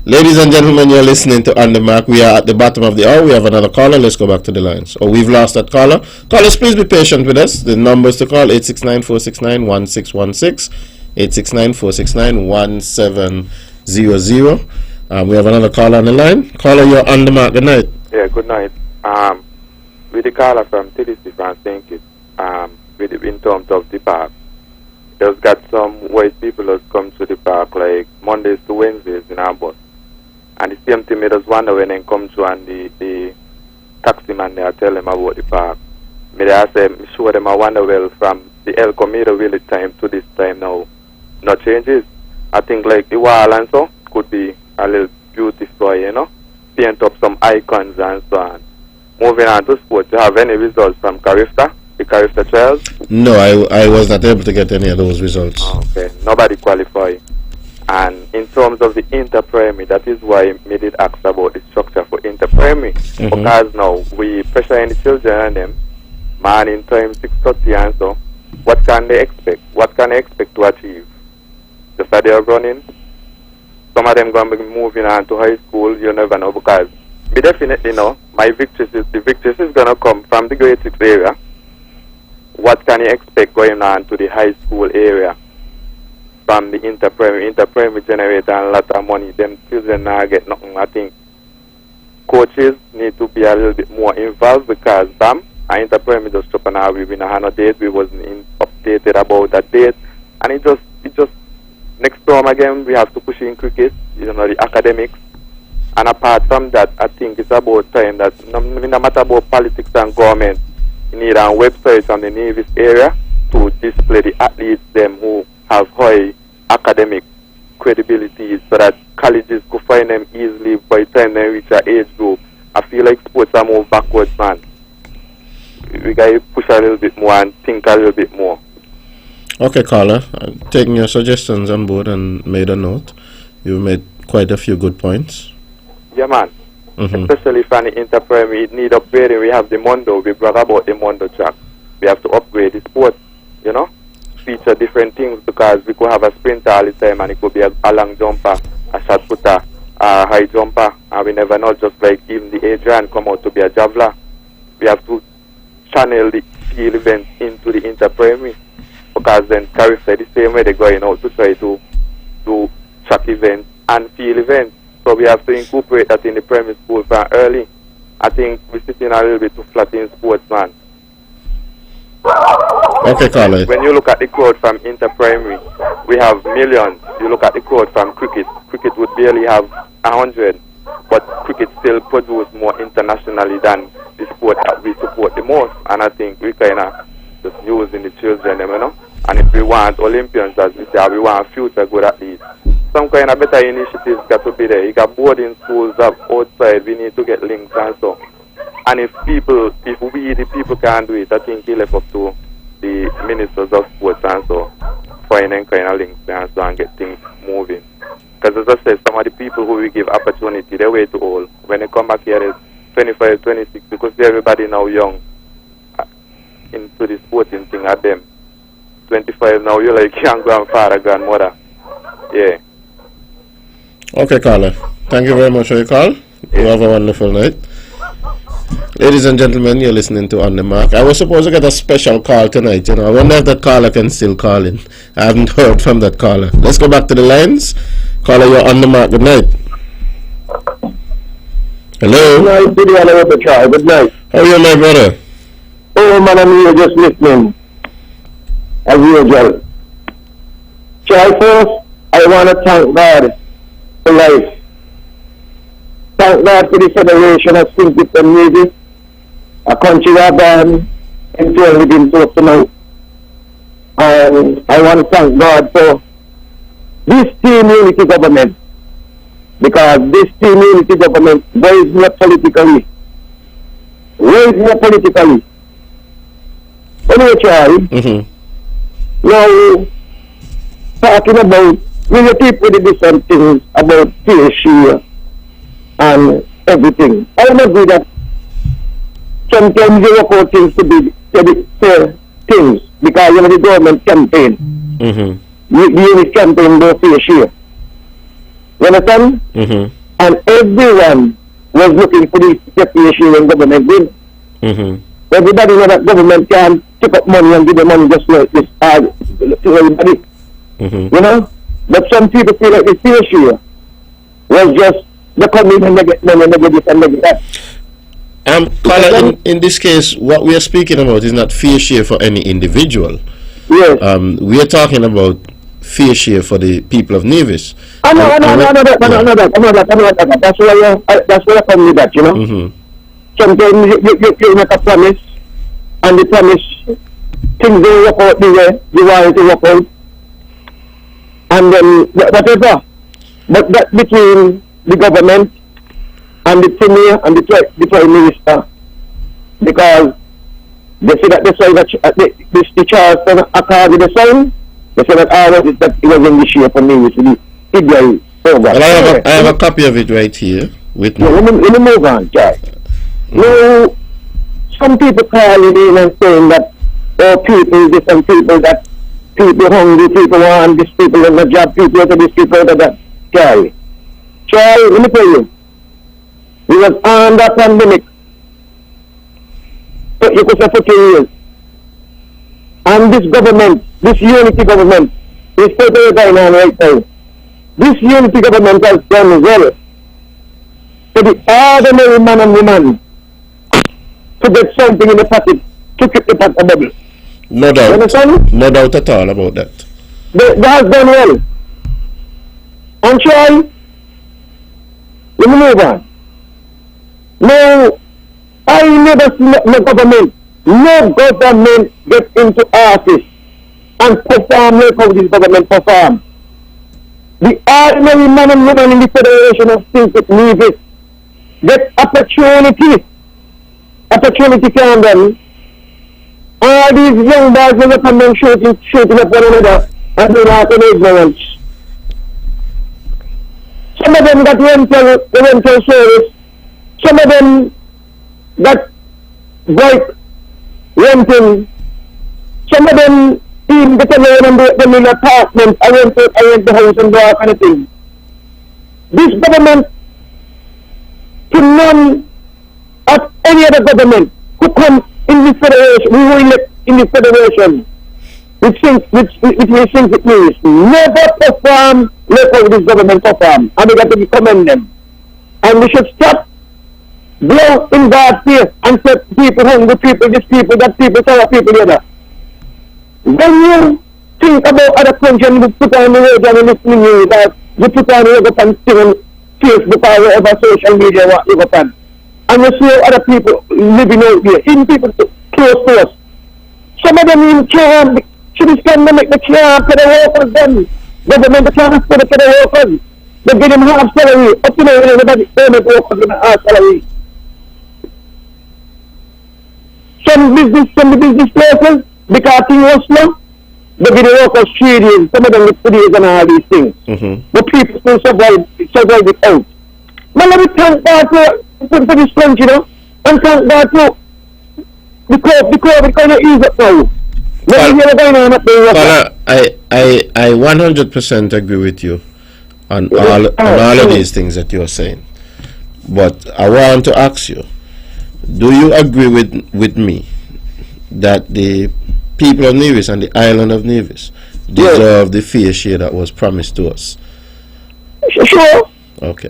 Ladies and gentlemen, you're listening to On The Mark. We are at the bottom of the hour. We have another caller. Let's go back to the lines. Oh, we've lost that caller. Callers, please be patient with us. The numbers to call, 869-469-1616, 869-469-1700. We have another caller on the line. Caller, you're On The Mark. Good night. Yeah, good night. With the caller from TDC from St. Kitts, in terms of the park, there's got some white people that come to the park like Mondays to Wednesdays in our bus. And the same thing made us wonder when they come to and the taxi man there tell them about the park. Me I say, me sure them I wonder, well, from the El Comida village time to this time now, no changes. I think like the wall and so could be a little beautiful, paint up some icons and so on. Moving on to sports, do you have any results from Carifta, the Carifta trials? No, I was not able to get any of those results. Okay, nobody qualified. And in terms of the inter-primary, that is why I did ask about the structure for inter-primary. Because now we pressure in the children and them, morning time 6:30 and so, what can they expect? What can they expect to achieve? Just that they are running. Some of them going to be moving on to high school, you never know, because we definitely know the victories is going to come from the grade 6 area. What can you expect going on to the high school area from the inter-primary? Inter-primary generate a lot of money. Them children now get nothing. I think coaches need to be a little bit more involved because our inter-primary just dropped an hour. We been on a date. We wasn't updated about that date. And it just next term again we have to push in cricket, the academics. And apart from that, I think it's about time that no matter about politics and government, you need a website on the Nevis area to display the athletes them who have high academic credibility so that colleges could find them easily by the time they reach our age group. I feel like sports are more backwards, man. We got to push a little bit more and think a little bit more. Okay, caller. Taking your suggestions on board and made a note. You made quite a few good points. Yeah, man. Especially for the inter-primary, it need upgrading. We have the Mondo. We brought about the Mondo track. We have to upgrade the sport, feature different things because we could have a sprinter all the time and it could be a long jumper, a shot putter, a high jumper, and we never know, just like even the Adrian come out to be a javeler. We have to channel the field events into the inter-primary because then Carifta the same way they're going out to try to do track events and field events. So we have to incorporate that in the primary school from early. I think we're sitting a little bit too flat in sports, man. Okay, Carla. When you look at the crowd from inter-primary, we have millions. You look at the crowd from cricket. Cricket would barely have 100, but cricket still produces more internationally than the sport that we support the most. And I think we kind of just using the children, And if we want Olympians, as we say, we want future good athletes. Some kind of better initiatives got to be there. You got boarding schools up outside. We need to get links and so. And if we the people can't do it, I think he left up to the ministers of sports and so find them kind of links and so and get things moving. Because as I said, some of the people who we give opportunity, they're way too old. When they come back here, they're 25, 26, because everybody now young into the sporting thing at them. 25 now, you're like young grandfather, grandmother. Yeah. Okay, caller. Thank you very much for your call. You have a wonderful night. Ladies and gentlemen, you're listening to On The Mark. I was supposed to get a special call tonight. I wonder if that caller can still call in. I haven't heard from that caller. Let's go back to the lines. Caller, you're On The Mark. Good night. Hello? Good night, good night. How are you, my brother? Oh, man, I'm here just listening. As usual. So first, I want to thank God for life. Thank God for the Federation of Synchronic and Music, a country that gone into living to up to now. And I want to thank God for this team unity government, because this team unity government weighs not politically. Anyway, Charlie, now talking about, when you people the different things about PSU and everything, I agree that sometimes you work out things to be things, because you know the government campaign. The unit campaign go PSU. You understand? And everyone was looking for the PSU when government did. Everybody know that government can take up money and give them money just like this to everybody. You know? But some people feel like the PSU was just the coming and they get money and they get this and they get that. Caller, in this case, what we are speaking about is not fair share for any individual. Yes. We are talking about fair share for the people of Nevis. I know that. That's why I come with that, you know. Sometimes you make a promise, and the promise, things don't work out the way you want it to work out. And then, whatever. But that between the government and the premier and the prime minister, because they say that they say that the Charleston accord with the sign, they say that it was in the shape for me, well, I have a copy of it right here with me. Let me move on, Jack. No, some people calling in and saying that people, different people, that people hungry, people want this, people in the job, people to this, people to that. Charlie, let me tell you, we was under pandemic. So you could say for 2 years. And this government, this unity government, is totally going on right now. This unity government has done well to the ordinary man and woman to get something in the pocket to keep the pot bubble. No doubt. You understand? No doubt at all about that. They have done well. And try, let me move on. No, I never see no government get into office and perform like how this government perform. The ordinary man and woman in the Federation of Synchronic Music get opportunity can done. All these young boys will come and shooting up one another and doing out in ignorance. Some of them got rental service. Some of them got bike renting. Some of them even get a loan and them in apartment. I rent the house and do all kind of things. This government, to none of any other government who come in this federation, we will elect in this federation, which we think it means, never perform like how this government perform. And we got to commend them. And we should stop blow in God's face and say people, hungry people, this people, that people, sour people, the other. When you think about other countries and you put on the radio and listening to you, that you put on the radio and Facebook or whatever social media what you got on, and you see other people living out there, even people close to us. Some of them even can't, should this pandemic, they can't pay the workers then. Government can't pay the workers. They give them half salary, up to now, everybody payment workers in half salary. Some business places, because things was slow, They be the workers 3 days, some of them with 2 days and all these things. But people still survive it out. Man, let me thank God for this punch, you know, and thank God for the COVID kind of ease up now. I 100% agree with you on all of these things that you are saying. But I want to ask you, do you agree with me that the people of Nevis and the island of Nevis deserve the fair share that was promised to us? Sure. Okay.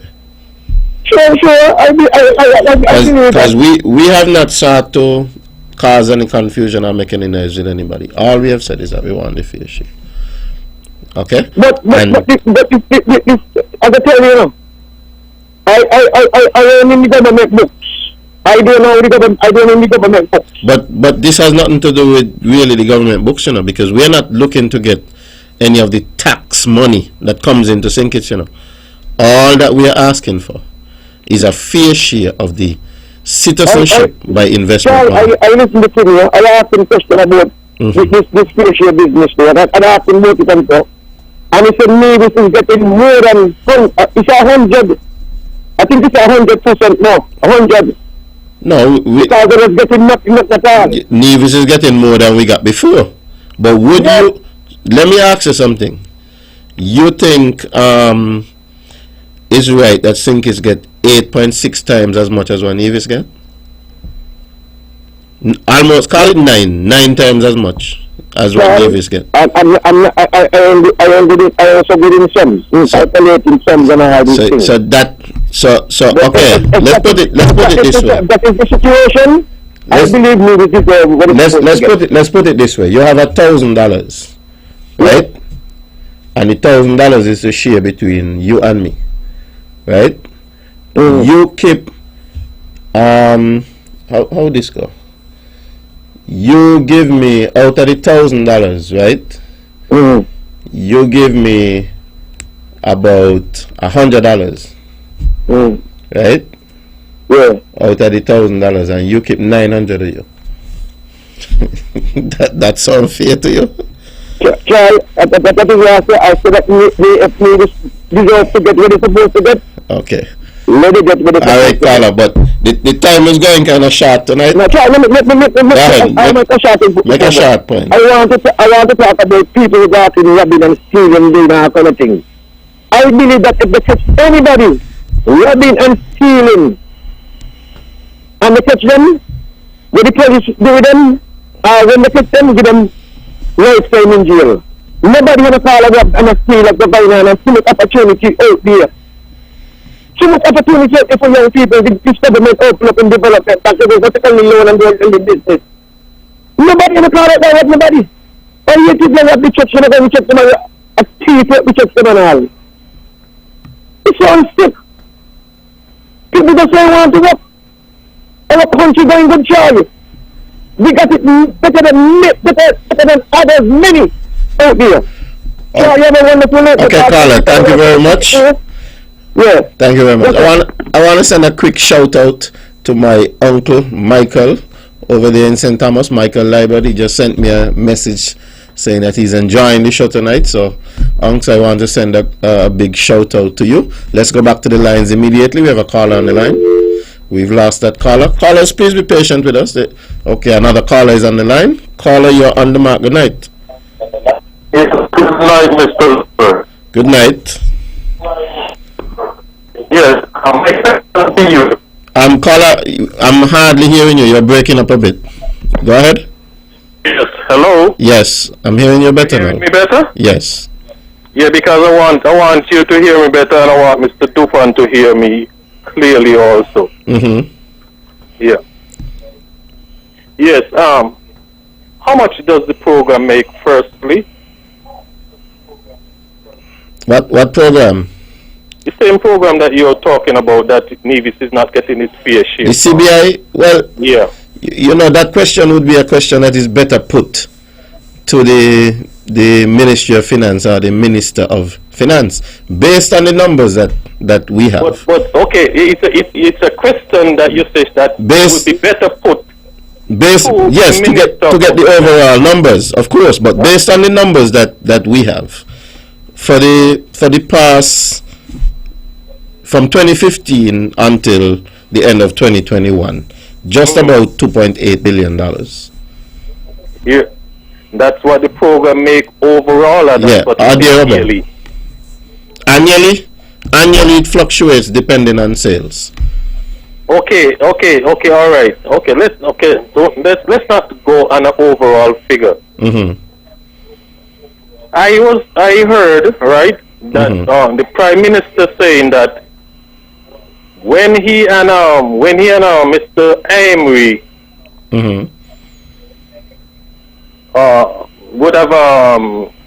Sure. Because we have not sought to cause any confusion or make any noise with anybody. All we have said is that we want the fair share. Okay? But as I tell you, you know, I own in the government books. I don't own the government books. But this has nothing to do with really the government books, you know, because we're not looking to get any of the tax money that comes into Sinkits, you know. All that we are asking for is a fair share of the citizenship by investment. I listened to you. I asked him a question about this fair share business there. And I asked him what it can go. And he said, Nevis is getting more than, it's 100. I think it's 100% more. 100. No, because it was getting nothing at all. Nevis is getting more than we got before. But would you, let me ask you something. You think it's right that Sinkits get 8.6 times as much as what Nevis get? Almost, call it 9 times as much as what Nevis get. I also did in sums, calculating sums and all these things. So okay, let's put it this way. That is the situation. I believe Nevis is let's put it this way. You have $1,000, right? And the $1,000 is a share between you and me, right? You keep how this go? You give me out of the $1,000, right? You give me about $100, right? Yeah. Out of the $1,000, and you keep 900 of you. that sounds fair to you? Try. That is why I said that if we deserve to get what it's supposed to get. Okay. Let it get what it's supposed to get. All right, Carla, but the time is going kind of short tonight. No, try. Let me make a short point. I want to talk about people who got in robbing and stealing, doing all kind of things. I believe that if they catch anybody robbing and stealing, and they catch them, what the police do with them, when they catch them, give them lifetime in jail. Nobody gonna call a rob and a steal up the banana and too much opportunity out there. Too much opportunity out there for young people. This government open up and development. That's the vertical loan and going to business. Nobody gonna call it that, nobody. All you people have the church, you're going to check them out. A thief, we check them and all. It's so unstick. People just say want to work. Our country going good, Charlie. We got it better than others, many out there. So you have a wonderful night. Okay, Carla, thank you very much. Yeah. Thank you very much. I want to send a quick shout out to my uncle Michael over there in St. Thomas, Michael Liburd. He just sent me a message saying that he's enjoying the show tonight. So, Uncle, I want to send a big shout out to you. Let's go back to the lines immediately. We have a caller on the line. We've lost that caller. Callers, please be patient with us. Okay, another caller is on the line. Caller, you're on the mark. Good night. Yes, good night, Mr. Liburd. Good night. Yes, I continue. Caller, I'm hardly hearing you. You're breaking up a bit. Go ahead. Yes, hello? Yes, I'm hearing you better now. Hearing me better? Yes. Yeah, because I want you to hear me better, and I want Mr. Dufan to hear me clearly also. Yeah. Yes, how much does the program make, firstly? What program? The same program that you're talking about, that Nevis is not getting its fair share. The CBI? Well, yeah. You know, that question would be a question that is better put to the Ministry of Finance or the Minister of Finance, based on the numbers that we have. But okay, it's a question that you say that would be better put Based, Two yes, to get the overall numbers, of course, but based on the numbers that we have for the past from 2015 until the end of 2021, just about $2.8 billion. Yeah, that's what the program make overall. And that's what annually it fluctuates depending on sales. Okay, all right. Let's not go on an overall figure. Mm-hmm. I heard, right, that the Prime Minister saying that when he and Mr. Amory would have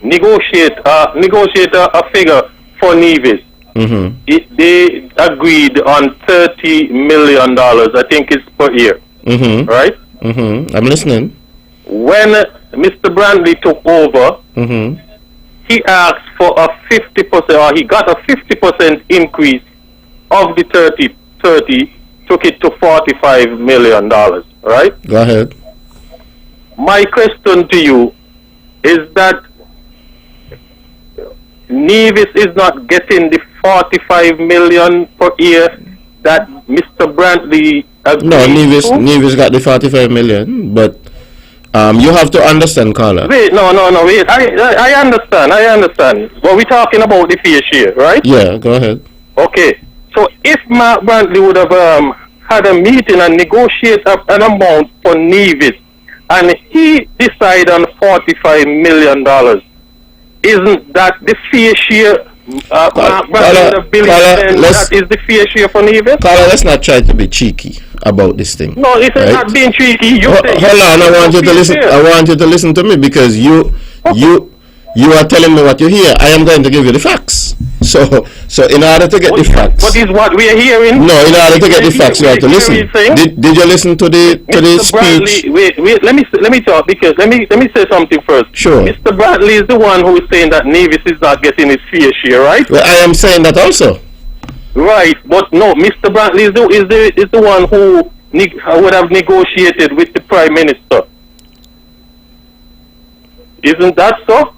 negotiate a figure for Nevis. They agreed on $30 million. I think it's per year. Right? I'm listening. When Mr. Brantley took over, he asked for a 50%, or he got a 50% increase of the 30, took it to $45 million. Right? Go ahead. My question to you is that Nevis is not getting the 45 million per year that Mr. Brantley agreed No, to? Nevis got the 45 million, but you have to understand, Carla. Wait, no, wait. I understand. But we're talking about the fee share, right? Yeah, go ahead. Okay. So if Mark Brantley would have had a meeting and negotiate an amount for Nevis, and he decide on $45 million, isn't that the fair share? That is the fair share for Nevis? Carla, let's not try to be cheeky about this thing. No, it's right? Not being cheeky. Hold on, I want you to listen. I want you to listen to me because you are telling me what you hear. I am going to give you the facts. So in order to get the facts, what is what we are hearing? No, in order to get the facts, you have to listen. Did you listen to the speech? Wait. Let me talk because let me say something first. Sure. Mr. Bradley is the one who is saying that Nevis is not getting his fair share, right? Well, I am saying that also. Right, but no, Mr. Bradley is the one who would have negotiated with the Prime Minister. Isn't that so?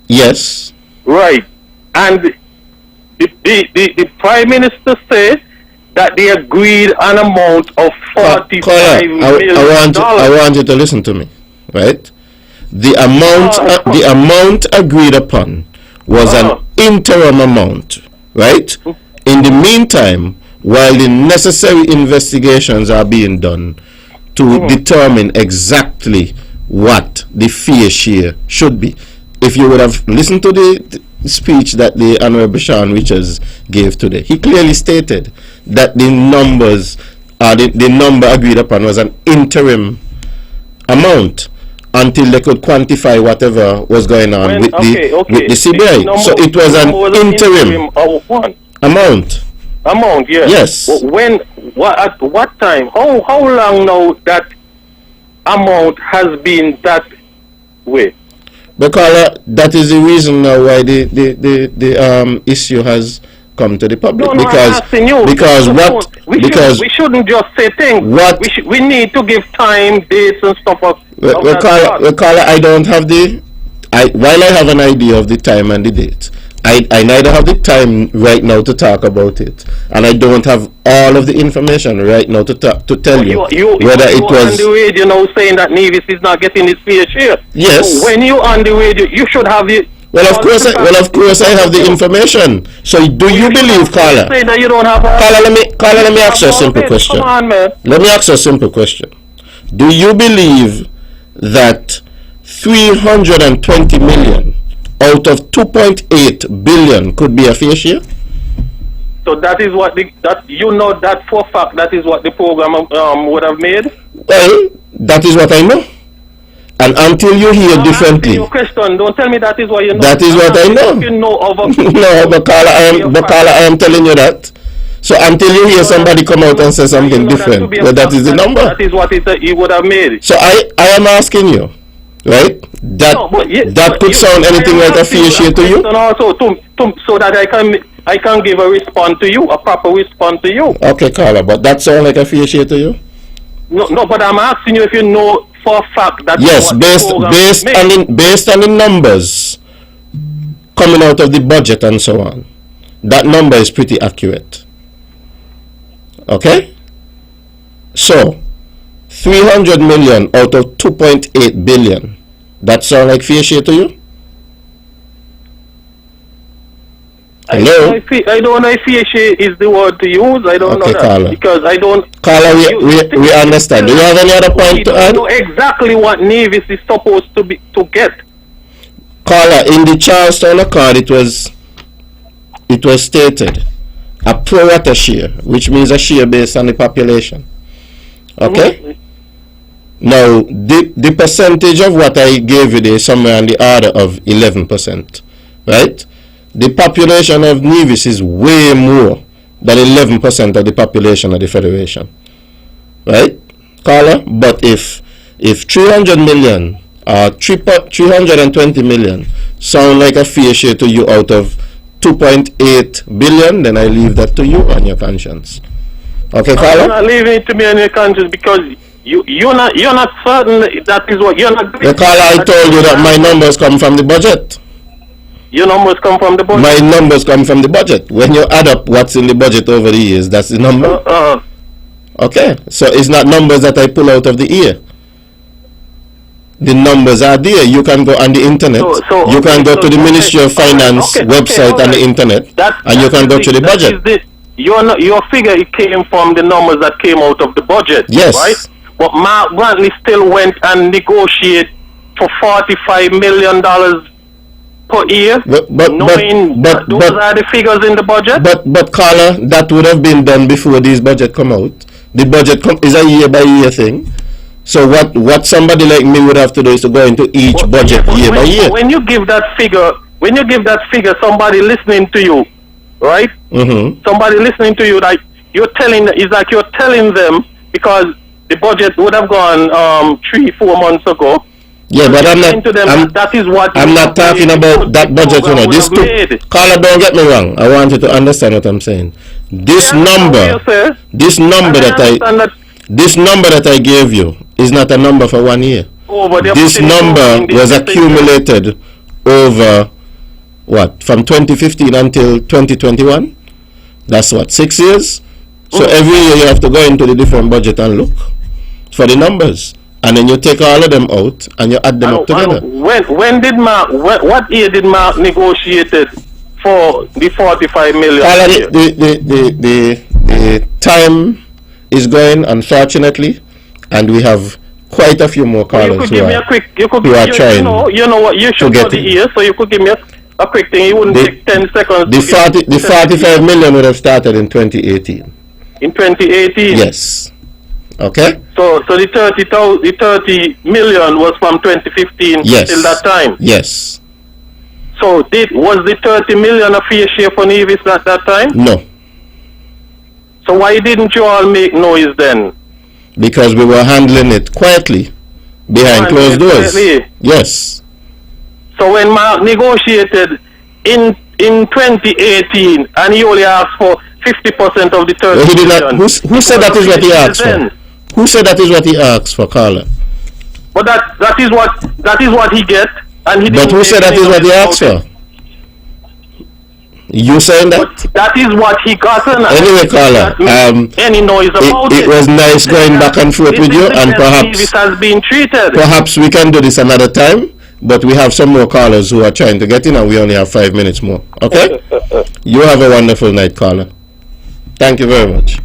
Yes. Right, and the Prime Minister said that they agreed an amount of $45 million. I want you to listen to me, right? The amount agreed upon was an interim amount, right? In the meantime, while the necessary investigations are being done to determine exactly what the fair share should be. If you would have listened to the speech that the Honorable Sean Richards gave today, he clearly stated that the numbers, the number agreed upon was an interim amount until they could quantify whatever was going on with the CBI. So it was an interim amount. Amount, yes. Yes. At what time? How long now that amount has been that way? Because that is the reason now why the issue has come to the public. No, because we shouldn't just say things. We need to give time, dates, and stuff. I don't have while I have an idea of the time and the date, I neither have the time right now to talk about it, and I don't have all of the information right now to tell you whether it was on the radio now saying that Nevis is not getting its fair share. Yes. So when you on the radio, you should have the. Well, of course I have the information. So do you believe, Carla? Say that you don't have. Let me ask you a simple question. Come on, man. Let me ask you a simple question. Do you believe that 320 million out of 2.8 billion could be a fair share? So that is what that for a fact that is what the program would have made? Well, that is what I know. And until you hear differently. Your question, don't tell me that is what you know. That is what I know. You know of a no, but Carla, I am telling you that. So until you hear somebody come out and say something different, that is the number. That is what he would have made. So I am asking you, right? That could sound anything like a fair share to you? Also, so that I can give a response to you, a proper response to you. Okay, Carla, but that sound like a fair share to you? No, but I'm asking you if you know for a fact that Yes, based on the numbers coming out of the budget and so on, that number is pretty accurate. Okay? So, 300 million out of 2.8 billion. That sound like fair share to you? Hello? I don't know if fair share is the word to use. I don't know that. Carla. Because I don't... Carla, we understand. Do you have any other point to add? We don't know exactly what Nevis is supposed to get. Carla, in the Charlestown Accord, it was stated a pro rata share, which means a share based on the population. Okay? Mm-hmm. Now, the percentage of what I gave you there is somewhere on the order of 11%, right? The population of Nevis is way more than 11% of the population of the Federation, right, Carla? But if 300 million or 320 million sound like a fair share to you out of 2.8 billion, then I leave that to you on your conscience. Okay, Carla? I'm not leaving it to me on your conscience because you're not certain that is what you're not. Yeah, Carla, I told you that my numbers come from the budget. Your numbers come from the budget? My numbers come from the budget. When you add up what's in the budget over the years, that's the number. Okay, so it's not numbers that I pull out of the ear. The numbers are there. You can go on the internet. You can go to the Ministry of Finance website on the internet, and you can go to the budget. Your figure, it came from the numbers that came out of the budget. Yes. Right? But Mark Brantley still went and negotiated for $45 million per year, knowing that those are the figures in the budget. But Carla, that would have been done before these budget come out. The budget is a year by year thing. So what somebody like me would have to do is to go into each budget year by year. When you give that figure, somebody listening to you, right? Mm-hmm. Somebody listening to you, like you're telling them because the budget would have gone 3-4 months ago. Yeah, but I'm not talking about that budget, you know. Carla, don't get me wrong. I want you to understand what I'm saying. This number that I gave you is not a number for 1 year. This number was accumulated over from 2015 until 2021. That's 6 years. So every year you have to go into the different budget and look for the numbers. And then you take all of them out and you add them up together. What year did Mark negotiated for the 45 million? The time is going, unfortunately, and we have quite a few more callers who are trying. You know what? You should know the year, so you could give me a quick thing. It wouldn't take 10 seconds. The 45 million would have started in 2018. In 2018? Yes. Okay. So the 30 million was from 2015 till that time. Yes. So was the 30 million a fair share for Nevis at that time? No. So why didn't you all make noise then? Because we were handling it quietly behind closed doors. Yes. So when Mark negotiated in 2018 and he only asked for 50% of the 30 million. Who said that is what he asked for? Who said that is what he asked for, Carla? But that is what he get, and he. But who said that is what he asked for? You saying that? But that is what he got. Anyway, Carla, any noise about it was nice going back and forth with you, and perhaps we can do this another time. But we have some more callers who are trying to get in, and we only have 5 minutes more. Okay? You have a wonderful night, Carla. Thank you very much.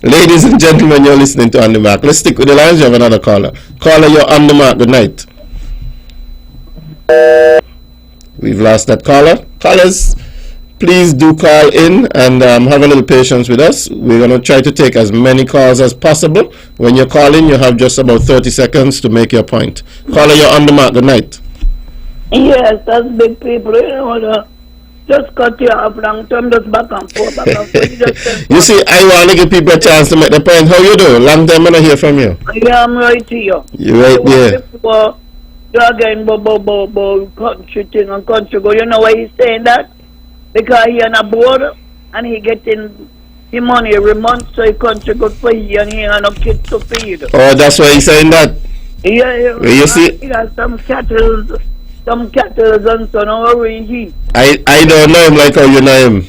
Ladies and gentlemen, you're listening to On The Mark. Let's stick with the lines. You have another caller. Caller, you're on the mark. Good night. We've lost that caller. Callers, please do call in and have a little patience with us. We're going to try to take as many calls as possible. When you call in, you have just about 30 seconds to make your point. Caller, you're on the mark. Good night. Yes, that's big people. You know, just cut you off long term, just back and forth. You see, I want to give people a chance to make the point. How you do? Long time I don't hear from you. Yeah, I'm right here. You're right there. Before, again, about country thing and country go. You know why he's saying that? Because he on a board and he He money every month so he contribute for you and he ain't no kids to feed. Oh, that's why he's saying that. Yeah. You see? He got some cattle and so no worry he. I don't know him like how you know him.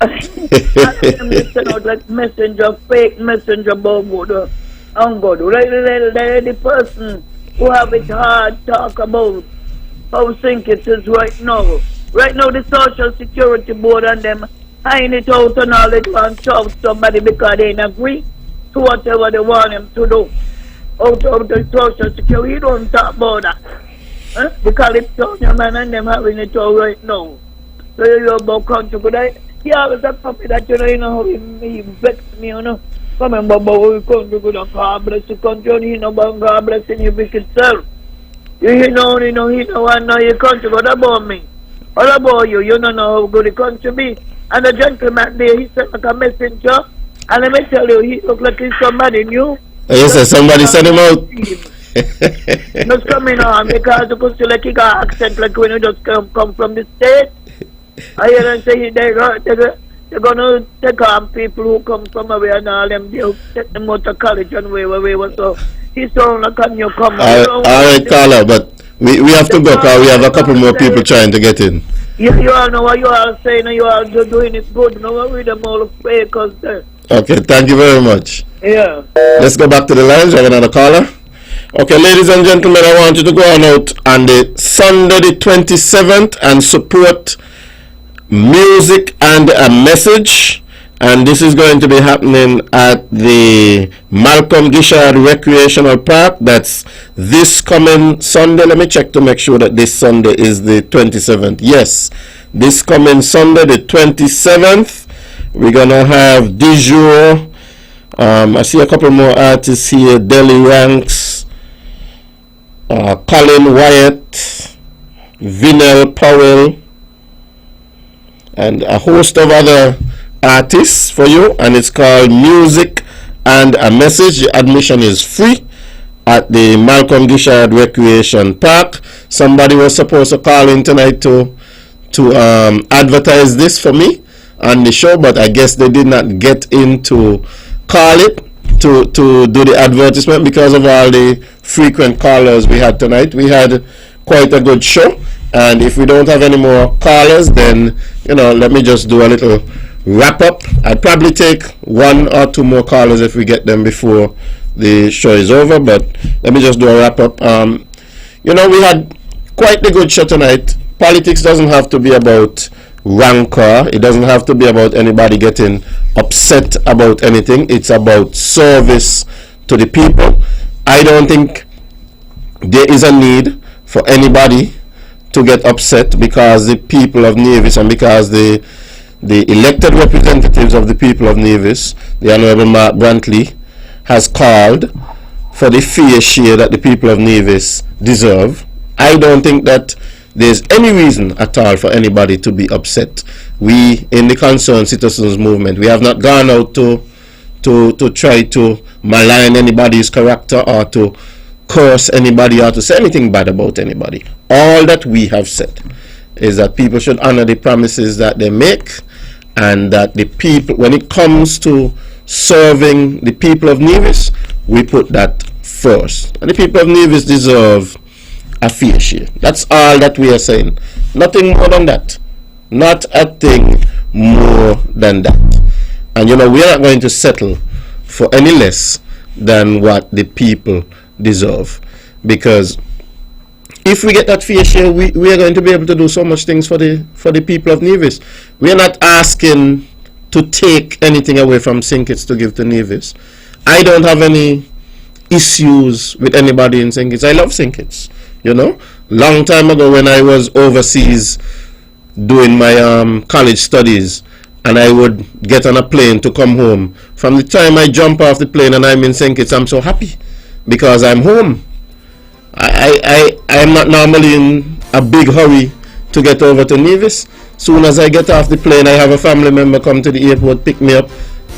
I'm missing out like messenger, fake messenger about good and good. The person who have it hard talk about how think it is right now. Right now the Social Security Board and them hide it out and all they want to shout somebody because they ain't agree to whatever they want them to do. Out of the Social Security, you don't talk about that. Huh? Because it's on your man and them having it all right now. So you know about country, but he always a puppy that you know how he vex me, you know. Come and Baba, we country good and God bless the country, and he know about God blessing you wicked self. He know, and know your country, what about me? What about you? You don't know how good the country be. And the gentleman there, he sent like a messenger, and let me tell you, he look like he's somebody new. Yes, sir, somebody sent him out. Just coming on because you could see like he got accent like when you just come from the state. I hear them say they're gonna take on people who come from away and all them, they'll take them out of college and wherever. So he sound like a newcomer. All right, Carla, but we have to go because we have a couple more people trying to get in. Yeah, you all know what you are saying and you are doing it good. No worry them all fakers there. Okay, thank you very much. Yeah. Let's go back to the lines. We have another caller. Okay, ladies and gentlemen, I want you to go on out on the Sunday the 27th and support music and a message. And this is going to be happening at the Malcolm Gishard Recreational Park. That's this coming Sunday. Let me check to make sure that this Sunday is the 27th. Yes, this coming Sunday, the 27th. We're going to have Dijour. I see a couple more artists here. Deli Ranks, Colin Wyatt, Vinell Powell, and a host of other artists for you. And it's called Music and a Message. The admission is free at the Malcolm Gishard Recreation Park. Somebody was supposed to call in tonight to advertise this for me on the show, but I guess they did not get in to call it to do the advertisement because of all the frequent callers we had tonight. We had quite a good show, and if we don't have any more callers, then let me just do a little wrap up. I'd probably take one or two more callers if we get them before the show is over, but let me just do a wrap up. We had quite the good show tonight. Politics doesn't have to be about rancor. It doesn't have to be about anybody getting upset about anything. It's about service to the people. I don't think there is a need for anybody to get upset because the people of Nevis and because the elected representatives of the people of Nevis, the Honorable Mark Brantley, has called for the fair share that the people of Nevis deserve. I don't think that there's any reason at all for anybody to be upset. We in the Concerned Citizens Movement, we have not gone out to try to malign anybody's character or to curse anybody or to say anything bad about anybody. All that we have said is that people should honor the promises that they make, and that the people, when it comes to serving the people of Nevis, we put that first. And the people of Nevis deserve a fair share. That's all that we are saying. Nothing more than that. Not a thing more than that. And we are not going to settle for any less than what the people deserve. Because if we get that fair share, we are going to be able to do so much things for the people of Nevis. We are not asking to take anything away from St. Kitts to give to Nevis. I don't have any issues with anybody in St. Kitts. I love St. Kitts. Long time ago when I was overseas doing my college studies, and I would get on a plane to come home. From the time I jump off the plane and I'm in St. Kitts, I'm so happy because I'm home. I am not normally in a big hurry to get over to Nevis. Soon as I get off the plane, I have a family member come to the airport, pick me up,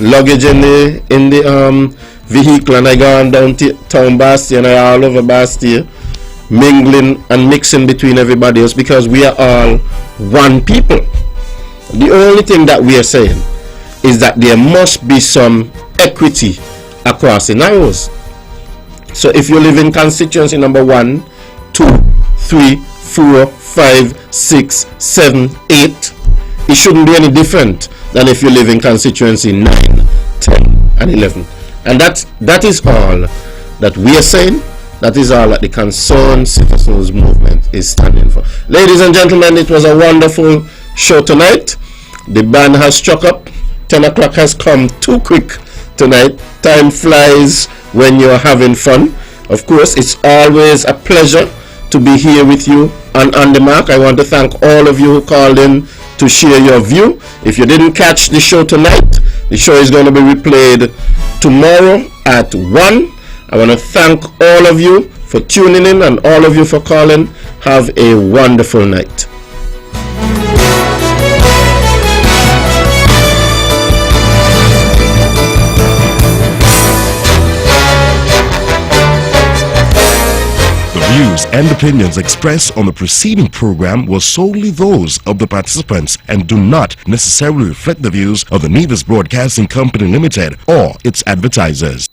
luggage in the vehicle, and I go on down to town Bastia, and I all over Bastia, mingling and mixing between everybody else because we are all one people. The only thing that we are saying is that there must be some equity across the narrows. So if you live in constituency number 1, 2, 3, 4, 5, 6, 7, 8, it shouldn't be any different than if you live in constituency 9, 10, and 11. And that is all that we are saying. That is all that the Concerned Citizens Movement is standing for. Ladies and gentlemen, it was a wonderful show tonight. The band has struck up. 10 o'clock has come too quick tonight. Time flies when you're having fun. Of course, it's always a pleasure to be here with you on the Mark. I want to thank all of you who called in to share your view. If you didn't catch the show tonight, the show is going to be replayed tomorrow at 1. I want to thank all of you for tuning in and all of you for calling. Have a wonderful night. The views and opinions expressed on the preceding program were solely those of the participants and do not necessarily reflect the views of the Nevis Broadcasting Company Limited or its advertisers.